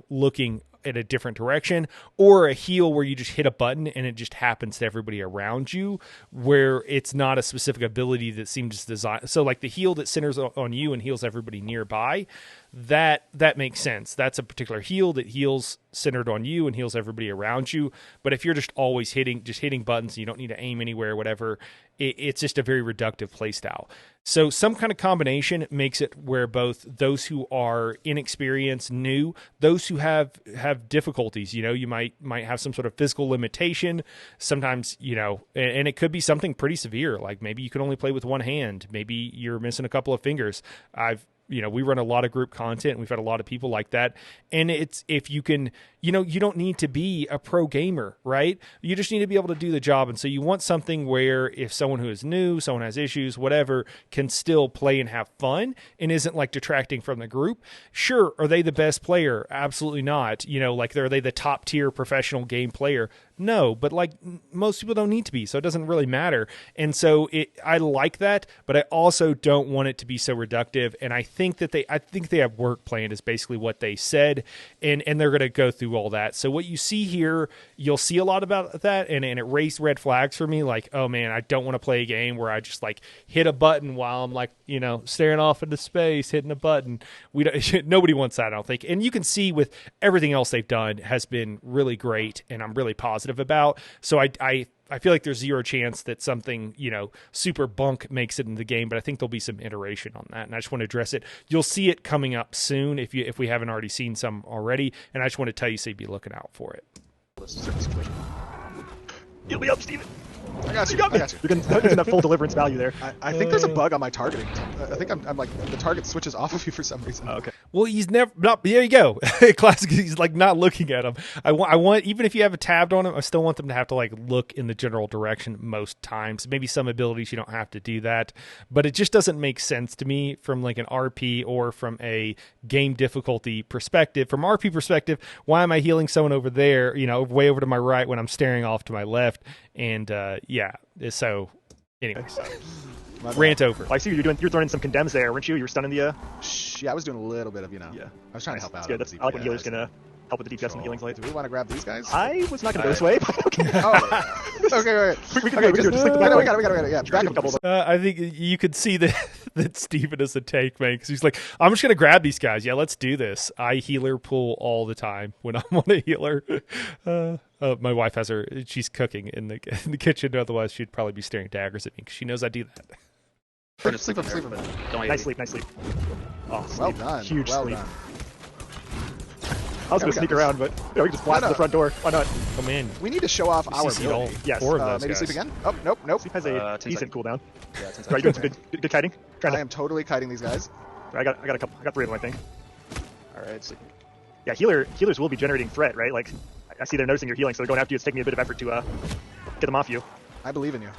looking in a different direction, or a heal where you just hit a button and it just happens to everybody around you, where it's not a specific ability that seems designed. So like the heal that centers on you and heals everybody nearby, that makes sense. That's a particular heal that heals centered on you and heals everybody around you. But if you're just always hitting buttons and you don't need to aim anywhere, whatever, it's just a very reductive play style. So some kind of combination makes it where both those who are inexperienced, new, those who have difficulties, you might have some sort of physical limitation sometimes, and it could be something pretty severe. Like maybe you can only play with one hand. Maybe you're missing a couple of fingers. I've we run a lot of group content. And we've had a lot of people like that. And it's, if you can, you don't need to be a pro gamer, right? You just need to be able to do the job. And so you want something where if someone who is new, someone has issues, whatever, can still play and have fun and isn't like detracting from the group. Sure. Are they the best player? Absolutely not. Like, are they the top tier professional game player? No, but like most people don't need to be, so it doesn't really matter. And so I like that, but I also don't want it to be so reductive. And I think they have work planned is basically what they said, and they're going to go through all that. So what you see here, you'll see a lot about that, and it raised red flags for me. Like, oh man, I don't want to play a game where I just like hit a button while I'm like staring off into space, hitting a button. Nobody wants that, I don't think. And you can see with everything else they've done has been really great, and I'm really positive about. So I feel like there's zero chance that something, super bunk makes it in the game, but I think there'll be some iteration on that. And I just want to address it. You'll see it coming up soon if we haven't already seen some already. And I just want to tell you, so you'd be looking out for it. Heal me up, Steven. I got you. You're getting that full deliverance value there. I think there's a bug on my targeting. I think I'm like, the target switches off of you for some reason. Oh, okay. Well, he's never not. There you go. Classic. He's like not looking at him. I want even if you have it tabbed on him, I still want them to have to like look in the general direction most times. Maybe some abilities you don't have to do that, but it just doesn't make sense to me from like an RP or from a game difficulty perspective. From RP perspective, why am I healing someone over there? Way over to my right when I'm staring off to my left. And yeah, so anyways, rant over. Well, I see you're throwing in some condemns there, weren't you? You were stunning the. Yeah, I was doing a little bit of Yeah. I was trying to help out. Yeah, I like when healer's gonna help with the DPS and healings late. Do we want to grab these guys? I was not gonna go this way. But okay. Okay. We can do it. Just like We got it. Yeah, drag them. I think you could see that Steven is a tank man, because he's like, I'm just gonna grab these guys. Yeah, let's do this. I healer pull all the time when I want a healer. My wife she's cooking in the kitchen. Otherwise, she'd probably be staring daggers at me because she knows I do that. Sleep him. Nice sleep. Oh, well done. Huge well sleep. Done. I was going to sneak around, but we can just blast the front door. Why not? Oh man, we need to show off our ability. Yes. Four of those maybe guys. sleep again. Oh, nope. Sleep has a decent cooldown. Yeah, Are you doing some good kiting? I am totally kiting these guys. I got a couple. I got 3 of them, I think. All right, sleep. Yeah, healers will be generating threat, right? Like, I see they're noticing you're healing, so they're going after you. It's taking me a bit of effort to get them off you. I believe in you.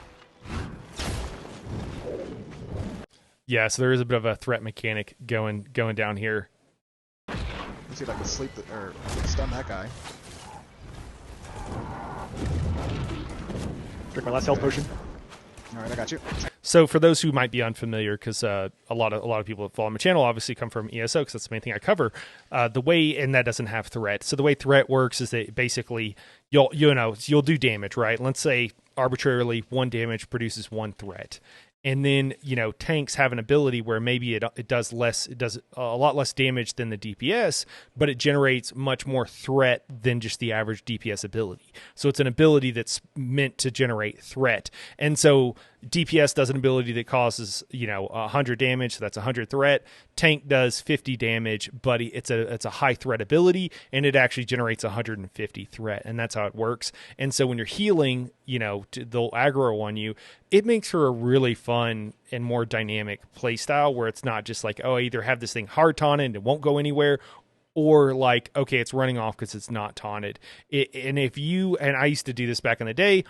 Yeah, so there is a bit of a threat mechanic going down here. Let's see if I can sleep or stun that guy. Drink my last health potion. All right, I got you. So for those who might be unfamiliar, because a lot of people that follow my channel obviously come from ESO, because that's the main thing I cover. The way, and that doesn't have threat. So the way threat works is that basically you'll do damage, right? Let's say arbitrarily 1 damage produces 1 threat. And then, tanks have an ability where maybe it does a lot less damage than the DPS, but it generates much more threat than just the average DPS ability. So it's an ability that's meant to generate threat. And so DPS does an ability that causes, 100 damage, so that's 100 threat. Tank does 50 damage, but it's a high threat ability, and it actually generates 150 threat, and that's how it works. And so when you're healing, they'll aggro on you. It makes for a really fun and more dynamic play style where it's not just like, oh, I either have this thing hard taunted and it won't go anywhere, or like, okay, it's running off because it's not taunted. And I used to do this back in the day,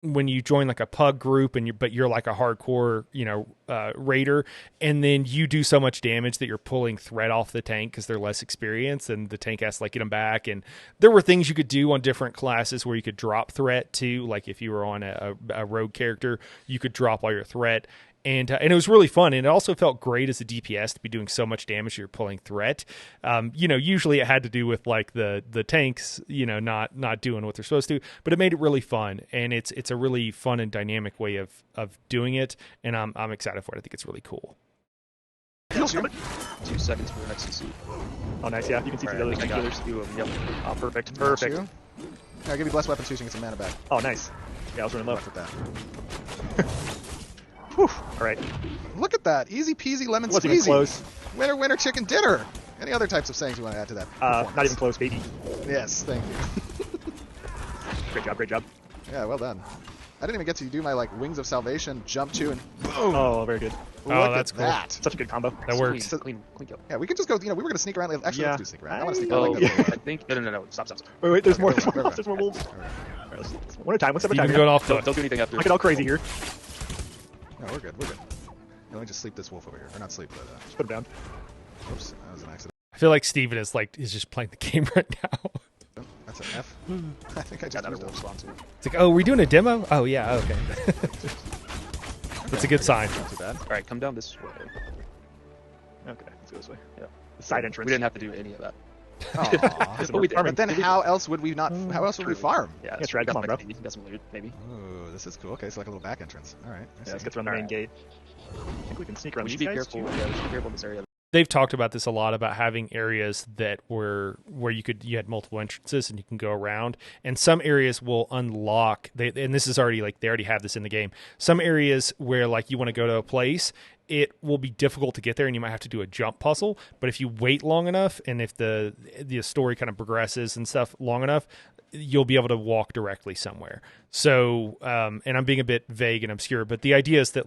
when you join like a pug group but you're like a hardcore, raider, and then you do so much damage that you're pulling threat off the tank because they're less experienced, and the tank has to like get them back. And there were things you could do on different classes where you could drop threat too. Like if you were on a rogue character, you could drop all your threat. And it was really fun, and it also felt great as a DPS to be doing so much damage. You're pulling threat. Usually it had to do with like the tanks, not doing what they're supposed to. But it made it really fun, and it's a really fun and dynamic way of doing it. And I'm excited for it. I think it's really cool. 2 seconds for XCC. Oh, nice. Yeah, you can see the other two healers. Yep. Oh, perfect. Yeah, I'll give you blessed weapon too, so you get some mana back. Oh, nice. Yeah, I was running low. With that. Whew. All right. Look at that. Easy peasy lemon Wasn't even squeezy. close. Winner, winner, chicken dinner. Any other types of sayings you want to add to that? Not even close, baby. Yes, thank you. Great job. Yeah, well done. I didn't even get to do my like Wings of Salvation, jump to, and boom. Oh, very good. Look that's at cool. that. Such a good combo. That works. Clean kill. Yeah, we could just go. We were gonna sneak around. Actually, Yeah. let's do sneak around. I want to sneak Oh, around. I think. No. Stop. Wait, there's more. Okay, wait, wait. There's more wolves. All right, let's one at a time. One step at a Steven time. going off Don't the. do anything after. I get all crazy here. No, we're good. We're good. Let me just sleep this wolf over here, or not sleep, but Just put him down. oops, that was an accident. I feel like Steven is just playing the game right now. That's an F. I think I just Got another used wolf it. spawn too. It's like, oh, are we doing a demo? Oh yeah, okay. That's a good sign. Not too bad. All right, come down this way. Okay, let's go this way. Yeah. The side entrance. We didn't have to do any of that. Aw. But we did. But then how else would we not? How else would we farm? Yeah, That's right, got come on, some bro. XP, got some loot, maybe. Ooh, this is cool. Okay, so like a little back entrance. All right. I Yeah, see. let's get around the main gate. I think we can sneak around We these should be guys. careful. Yeah, we should be careful in this area. They've talked about this a lot about having areas that were where you had multiple entrances and you can go around, and some areas will unlock. And this is already they already have this in the game. Some areas where you want to go to a place, it will be difficult to get there, and you might have to do a jump puzzle. But if you wait long enough, and if the story kind of progresses and stuff long enough, you'll be able to walk directly somewhere. So, and I'm being a bit vague and obscure, but the idea is that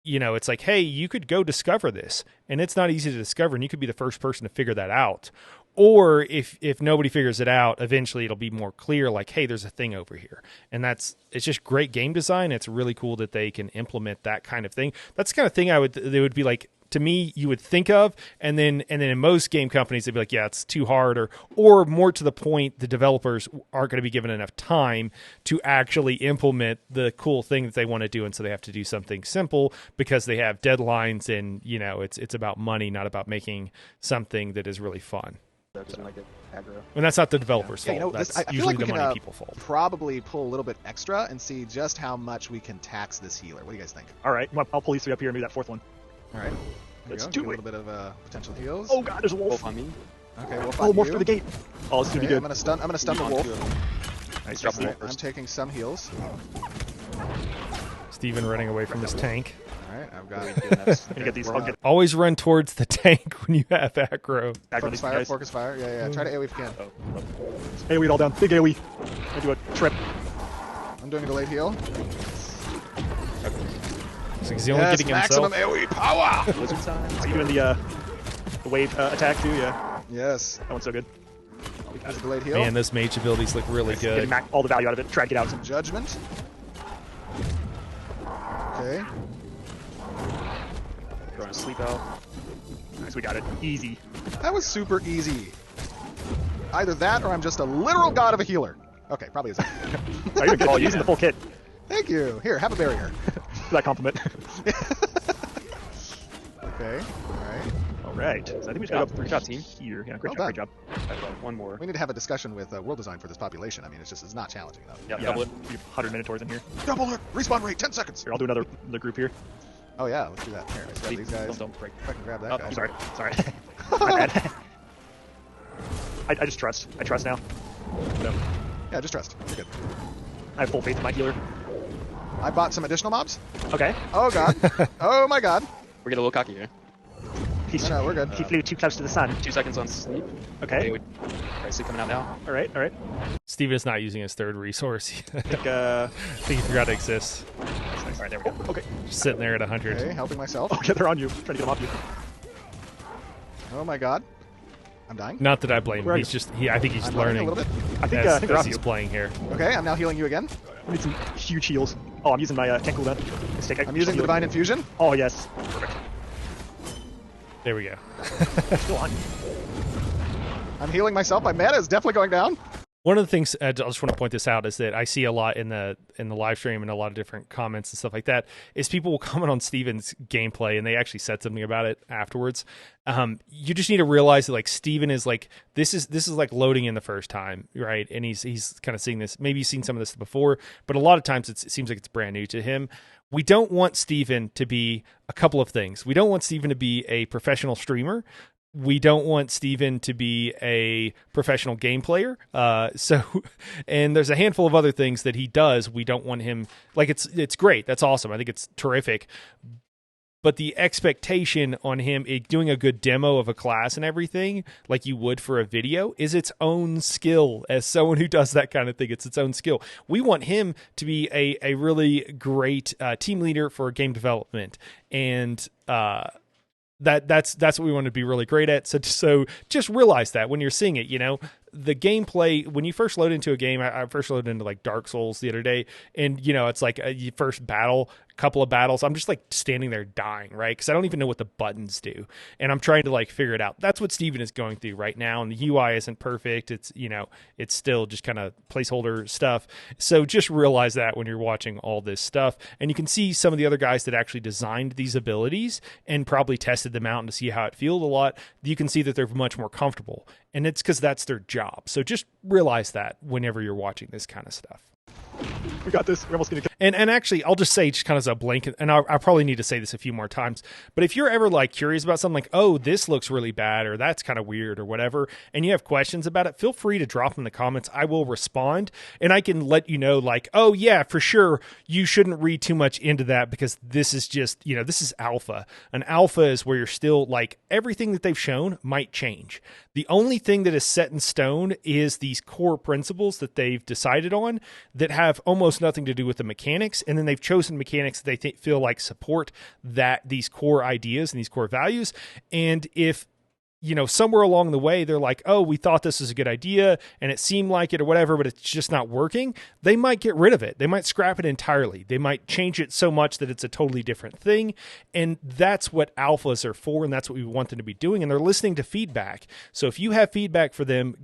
it's like, hey, you could go discover this, and it's not easy to discover, and you could be the first person to figure that out. Or if nobody figures it out, eventually it'll be more clear, hey, there's a thing over here. And it's just great game design. It's really cool that they can implement that kind of thing. That's the kind of thing they would be to me, you would think of, and then in most game companies, they'd be like, yeah, it's too hard, or more to the point, the developers aren't going to be given enough time to actually implement the cool thing that they want to do, and so they have to do something simple because they have deadlines, and it's about money, not about making something that is really fun. Just like it aggro. And that's not the developer's Yeah, fault. this, That's I feel usually like we the can money people fault. probably pull a little bit extra and see just how much we can tax this healer. What do you guys think? All right, I'll pull these three up here and do that fourth one. All right. Let's Get do a it. little bit of potential heals. Oh god, there's a wolf. Wolf on me. Okay, wolf Oh, on wolf you. through the gate. Oh, this is gonna Okay, be I'm good. gonna stun the wolf. Nice Drop job. the All right, wolf I'm first. taking some heals. Steven running away from his tank. All right, I've got. I'm gonna get these. I'll get Always run towards the tank when you have aggro. back on Focus these fire, guys. focus fire. Yeah. Try to AoE if you can. AoE it all down. Big AoE. I do a trip. I'm doing a delayed heal. So he's only Yes, getting maximum himself. AoE power. Blizzard time. Are you doing the wave attack too? Yeah, Yes, that one's so good. there's a delayed heal. Man, those mage abilities look really Getting good. all the value out of it. Try to get out. Judgment. Okay. Throwing a sleep out. Nice, we got it. Easy. That was super easy. Either that or I'm just a literal god of a healer. Okay, probably isn't. Oh, you're good. Oh, using the full kit. Thank you. Here, have a barrier. For that compliment. Okay, alright. All right. So I think we just Good got job, great job, team. here. Yeah, great Well job. Great job. I've got one more. We need to have a discussion with world design for this population. I mean, it's not challenging enough. Yeah, Yeah, double it. we have 100 Minotaurs in here. Double it! Respawn rate, 10 seconds! Here, I'll do another group here. Oh yeah, let's do that. Here, let's grab Wait, these guys. Don't break. If I can grab that Oh, guy. I'm Sorry. My bad. I just trust. I trust now. No. Yeah, just trust. You're good. I have full faith in my healer. I bought some additional mobs. Okay. Oh god. Oh my god. We're getting a little cocky here. No, we're good. He flew too close to the sun. 2 seconds on sleep. Okay. Alright, sleep coming out now. All right. All right. Steven is not using his third resource. I Think, think he forgot to exist. All right. There we go. Okay. Just sitting there at 100. Okay, helping myself. Okay, they're on you. Trying to get them off you. Oh my god. I'm dying. Not that I blame Where him. are He's just I think he's I'm learning. a little bit. I think As they're off he's you. playing here. Okay, I'm now healing you again. We need some huge heals. Oh, I'm using my tank cooldown. Let's take I'm using the divine infusion. Oh yes. Perfect. There we go. Still on. I'm healing myself. My mana is definitely going down. One of the things I just want to point this out is that I see a lot in the live stream and a lot of different comments and stuff like that is people will comment on Steven's gameplay and they actually said something about it afterwards. You just need to realize that Steven is this is like loading in the first time, right? And he's kind of seeing this. Maybe you've seen some of this before, but a lot of times it seems like it's brand new to him. We don't want Steven to be a couple of things. We don't want Steven to be a professional streamer. We don't want Steven to be a professional game player. And there's a handful of other things that he does. We don't want him it's great. That's awesome. I think it's terrific. but the expectation on him doing a good demo of a class and everything, like you would for a video, is its own skill. As someone who does that kind of thing, it's its own skill. We want him to be a really great team leader for game development, and that's what we want to be really great at. So just realize that when you're seeing it, the gameplay, when you first load into a game, I first loaded into like Dark Souls the other day, and it's like a first battle, couple of battles, I'm just like standing there dying, right? Because I don't even know what the buttons do, and I'm trying to like figure it out. That's what Steven is going through right now, and the UI isn't perfect. It's it's still just kind of placeholder stuff. So just realize that when you're watching all this stuff, and you can see some of the other guys that actually designed these abilities and probably tested them out and to see how it feels a lot. You can see that they're much more comfortable, and it's because that's their job. So just realize that whenever you're watching this kind of stuff. We got this. We're almost going to. And actually, I'll just say, just kind of as a blanket, and I probably need to say this a few more times, but if you're ever like curious about something like, oh, this looks really bad, or that's kind of weird, or whatever, and you have questions about it, feel free to drop in the comments. I will respond, and I can let you know, like, oh yeah, for sure, you shouldn't read too much into that, because this is just, this is alpha. An alpha is where you're still, like, everything that they've shown might change. The only thing that is set in stone is these core principles that they've decided on that have almost nothing to do with the mechanics, and then they've chosen mechanics that they feel like support these core ideas and these core values. And if somewhere along the way, they're like, oh, we thought this was a good idea and it seemed like it or whatever, but it's just not working, they might get rid of it. They might scrap it entirely. They might change it so much that it's a totally different thing. And that's what alphas are for. And that's what we want them to be doing. And they're listening to feedback. So if you have feedback for them,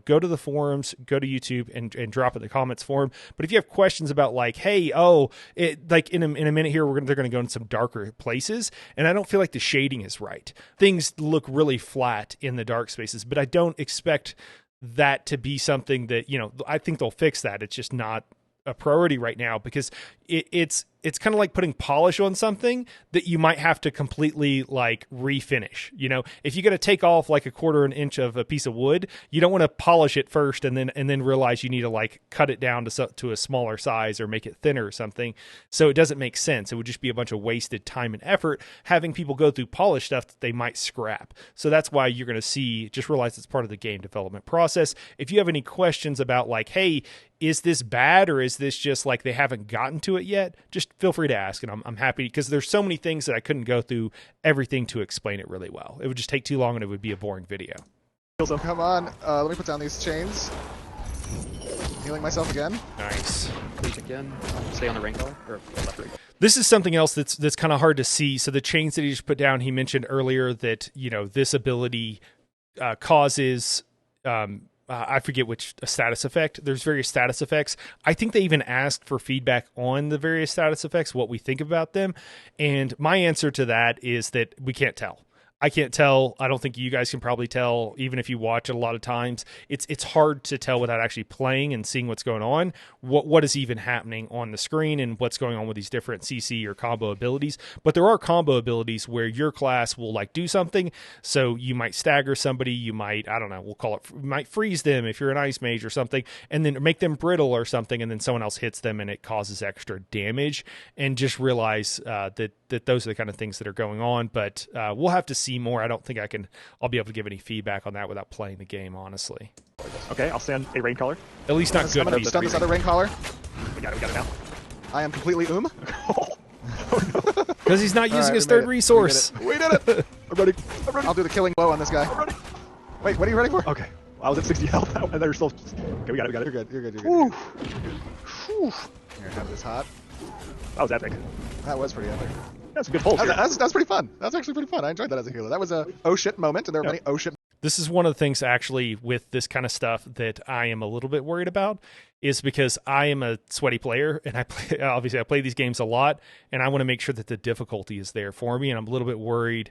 go to the forums, go to YouTube and drop it in the comments forum. But if you have questions about like, hey, like in a minute here, they're going to go in some darker places. And I don't feel like the shading is right. Things look really flat in the dark spaces, but I don't expect that to be something that, I think they'll fix that. It's just not a priority right now, because it's kind of like putting polish on something that you might have to completely like refinish. If you got to take off like a quarter an inch of a piece of wood, you don't want to polish it first and then realize you need to like cut it down to a smaller size or make it thinner or something. So it doesn't make sense. It would just be a bunch of wasted time and effort having people go through polished stuff that they might scrap. So that's why you're going to just realize it's part of the game development process. If you have any questions about like, hey, is this bad, or is this just like they haven't gotten to it yet? Just feel free to ask, and I'm happy, because there's so many things that I couldn't go through everything to explain it really well. It would just take too long, and it would be a boring video. Come on, let me put down these chains. Healing myself again. Nice. Please again. Stay on the rain color or left ring. This is something else that's kind of hard to see. So the chains that he just put down, he mentioned earlier that this ability causes. I forget which status effect. There's various status effects. I think they even asked for feedback on the various status effects, what we think about them. And my answer to that is that we can't tell. I can't tell. I don't think you guys can probably tell, even if you watch it a lot of times. It's hard to tell without actually playing and seeing what's going on, what is even happening on the screen and what's going on with these different CC or combo abilities. But there are combo abilities where your class will like do something. So you might stagger somebody, you might, I don't know, we'll call it, might freeze them if you're an ice mage or something, and then make them brittle or something, and then someone else hits them and it causes extra damage. And just realize that those are the kind of things that are going on. But we'll have to see more. I don't think I'll be able to give any feedback on that without playing the game, honestly. Okay, I'll stand a rain collar. At least not good. I'm going to stun this other rain collar. We got it now. I am completely Because he's not using his third resource. We did it. I'm ready. I'll do the killing blow on this guy. I'm ready. Wait, what are you ready for? Okay. I was at 60 health, and they're still. Okay, we got it. You're good. You're good. Whew. Here, have this hot. That was epic. That was pretty epic. That's a good pulse. That's pretty fun. That's actually pretty fun. I enjoyed that as a healer. That was a oh shit moment, and there were many oh shit. This is one of the things actually with this kind of stuff that I am a little bit worried about, is because I am a sweaty player, and I play these games a lot, and I want to make sure that the difficulty is there for me, and I'm a little bit worried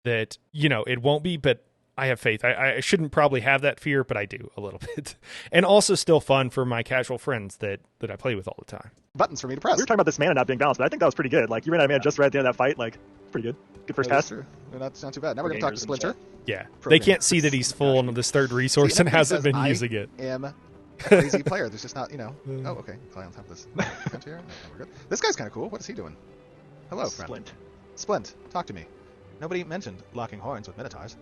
that it won't be, but I have faith. I shouldn't probably have that fear, but I do a little bit. And also still fun for my casual friends that I play with all the time. Buttons for me to press. We were talking about this mana not being balanced, but I think that was pretty good. Like, you ran out of mana just right at the end of that fight. Like, pretty good. Good first pass. Not too bad. Now we're going to talk to Splinter. Yeah. They can't see that he's full on this third resource and hasn't been using it. I am a crazy player. There's just not, Oh, okay. Fly on top of this. Here. Okay, we're good. This guy's kind of cool. What is he doing? Hello, friend. Splint. Splint, talk to me. Nobody mentioned locking horns with minotaurs.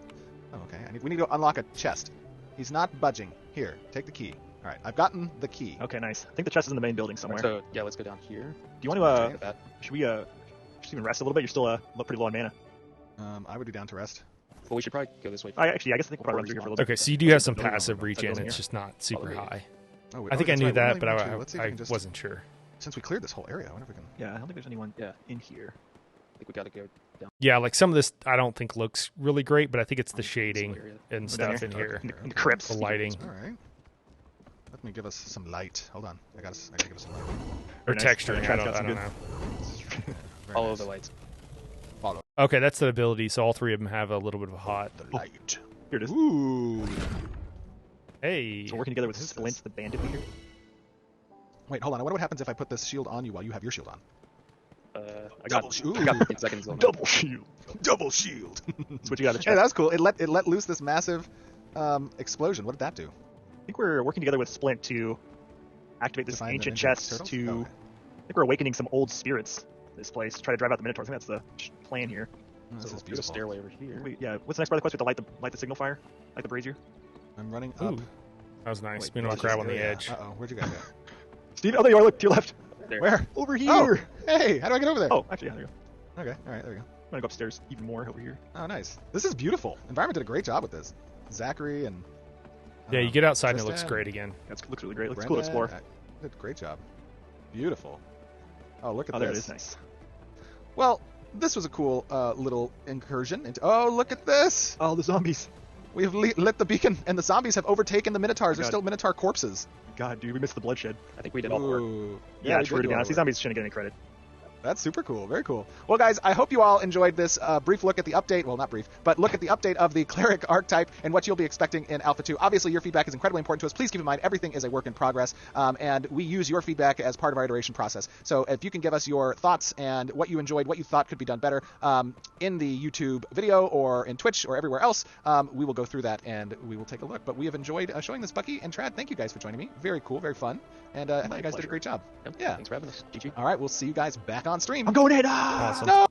Oh, okay. We need to unlock a chest. He's not budging. Here, take the key. All right, I've gotten the key. Okay, nice. I think the chest is in the main building somewhere. So yeah, let's go down here. Do you want to? Should we just even rest a little bit? You're still pretty low on mana. I would be down to rest. Well, we should probably go this way. I guess I think we'll probably run through here for a little bit. Okay, so you do have some passive regen. It's just not super high. Oh, I think I knew that, but I just, wasn't sure. Since we cleared this whole area, I wonder if we can. Yeah, I don't think there's anyone in here. I think we got to go down. Yeah, like some of this I don't think looks really great, but I think it's the shading and stuff in here. In the crypts. The lighting. All right. Let me give us some light. Hold on. I gotta give us some light. Or nice. texturing, I don't know. Follow the lights. Follow. Okay, that's the ability, so all three of them have a little bit of a hot. The light. Here it is. Ooh. Hey. So working together with Splint, the bandit leader. Wait, hold on. I wonder what happens if I put this shield on you while you have your shield on. I got 15 seconds on that. double shield. Double shield. That's what you got to check. Hey, that was cool. It let loose this massive explosion. What did that do? I think we're working together with Splint to activate this ancient chest to. Okay. I think we're awakening some old spirits. This place. Try to drive out the minotaurs. I think that's the plan here. Oh, this is There's a beautiful. stairway over here. Yeah. What's the next part of the quest? We have to light the signal fire, light the brazier. I'm running up. Ooh, that was nice. Wait, Being able to grab on the edge. Uh-oh. Where'd you guys go? Steve, oh there you are. Look to your left. There. Where? Over here. Oh, hey, how do I get over there? Oh, actually, yeah, there you go. Okay, all right, there we go. I'm gonna go upstairs even more over here. Oh, nice. This is beautiful. Environment did a great job with this. Zachary and Yeah, you get outside and it Tristan, looks great again. That looks really great. Looks Brenda, cool to explore. Did a great job. Beautiful. Oh, look at Oh, this. there it is. Nice. Well, this was a cool little incursion into. Oh, look at this! Oh, the zombies. We have lit the beacon, and the zombies have overtaken the minotaurs. They're God. still minotaur corpses. God, dude, we missed the bloodshed. I think we did all the work. Ooh. Yeah, we true. did To do be all honest, the these work. zombies shouldn't get any credit. That's super cool. Very cool. Well, guys, I hope you all enjoyed this brief look at the update. Well, not brief, but look at the update of the Cleric archetype and what you'll be expecting in Alpha 2. Obviously, your feedback is incredibly important to us. Please keep in mind, everything is a work in progress, and we use your feedback as part of our iteration process. So if you can give us your thoughts and what you enjoyed, what you thought could be done better in the YouTube video or in Twitch or everywhere else, we will go through that and we will take a look. But we have enjoyed showing this, Bucky and Trad. Thank you guys for joining me. Very cool, very fun. And I think you guys did a great job. Yep. Yeah. Thanks for having us. GG. All right, we'll see you guys back on stream. I'm going in. Awesome. No!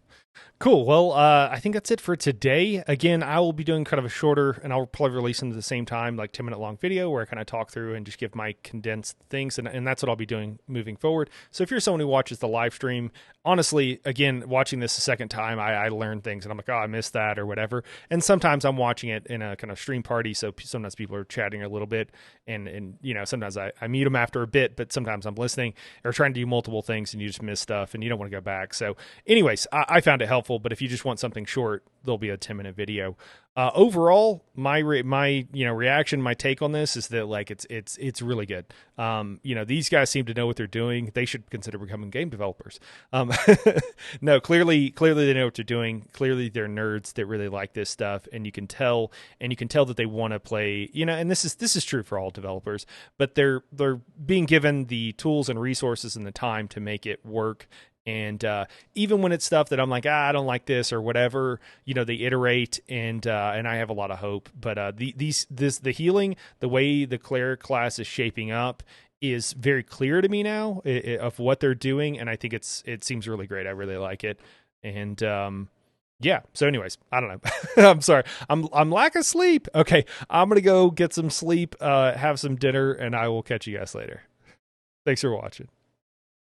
Cool. Well, I think that's it for today. Again, I will be doing kind of a shorter, and I'll probably release them at the same time, like 10-minute long video where I kind of talk through and just give my condensed things, and that's what I'll be doing moving forward. So if you're someone who watches the live stream, honestly, again, watching this a second time, I learn things, and I'm like, oh, I missed that or whatever. And sometimes I'm watching it in a kind of stream party, so sometimes people are chatting a little bit, and you know, sometimes I mute them after a bit, but sometimes I'm listening or trying to do multiple things, and you just miss stuff, and you don't want to go back. So anyways, I found it helpful, but if you just want something short, there'll be a 10-minute video. Overall, my reaction, my take on this is that like it's really good. These guys seem to know what they're doing. They should consider becoming game developers. No, clearly they know what they're doing. Clearly they're nerds that really like this stuff, and you can tell that they want to play. And this is true for all developers, but they're being given the tools and resources and the time to make it work. And even when it's stuff that I'm like, I don't like this or whatever, they iterate, and I have a lot of hope. But the healing, the way the Cleric class is shaping up, is very clear to me now of what they're doing, and I think it seems really great. I really like it, and yeah. So, anyways, I don't know. I'm sorry. I'm lack of sleep. Okay, I'm gonna go get some sleep, have some dinner, and I will catch you guys later. Thanks for watching.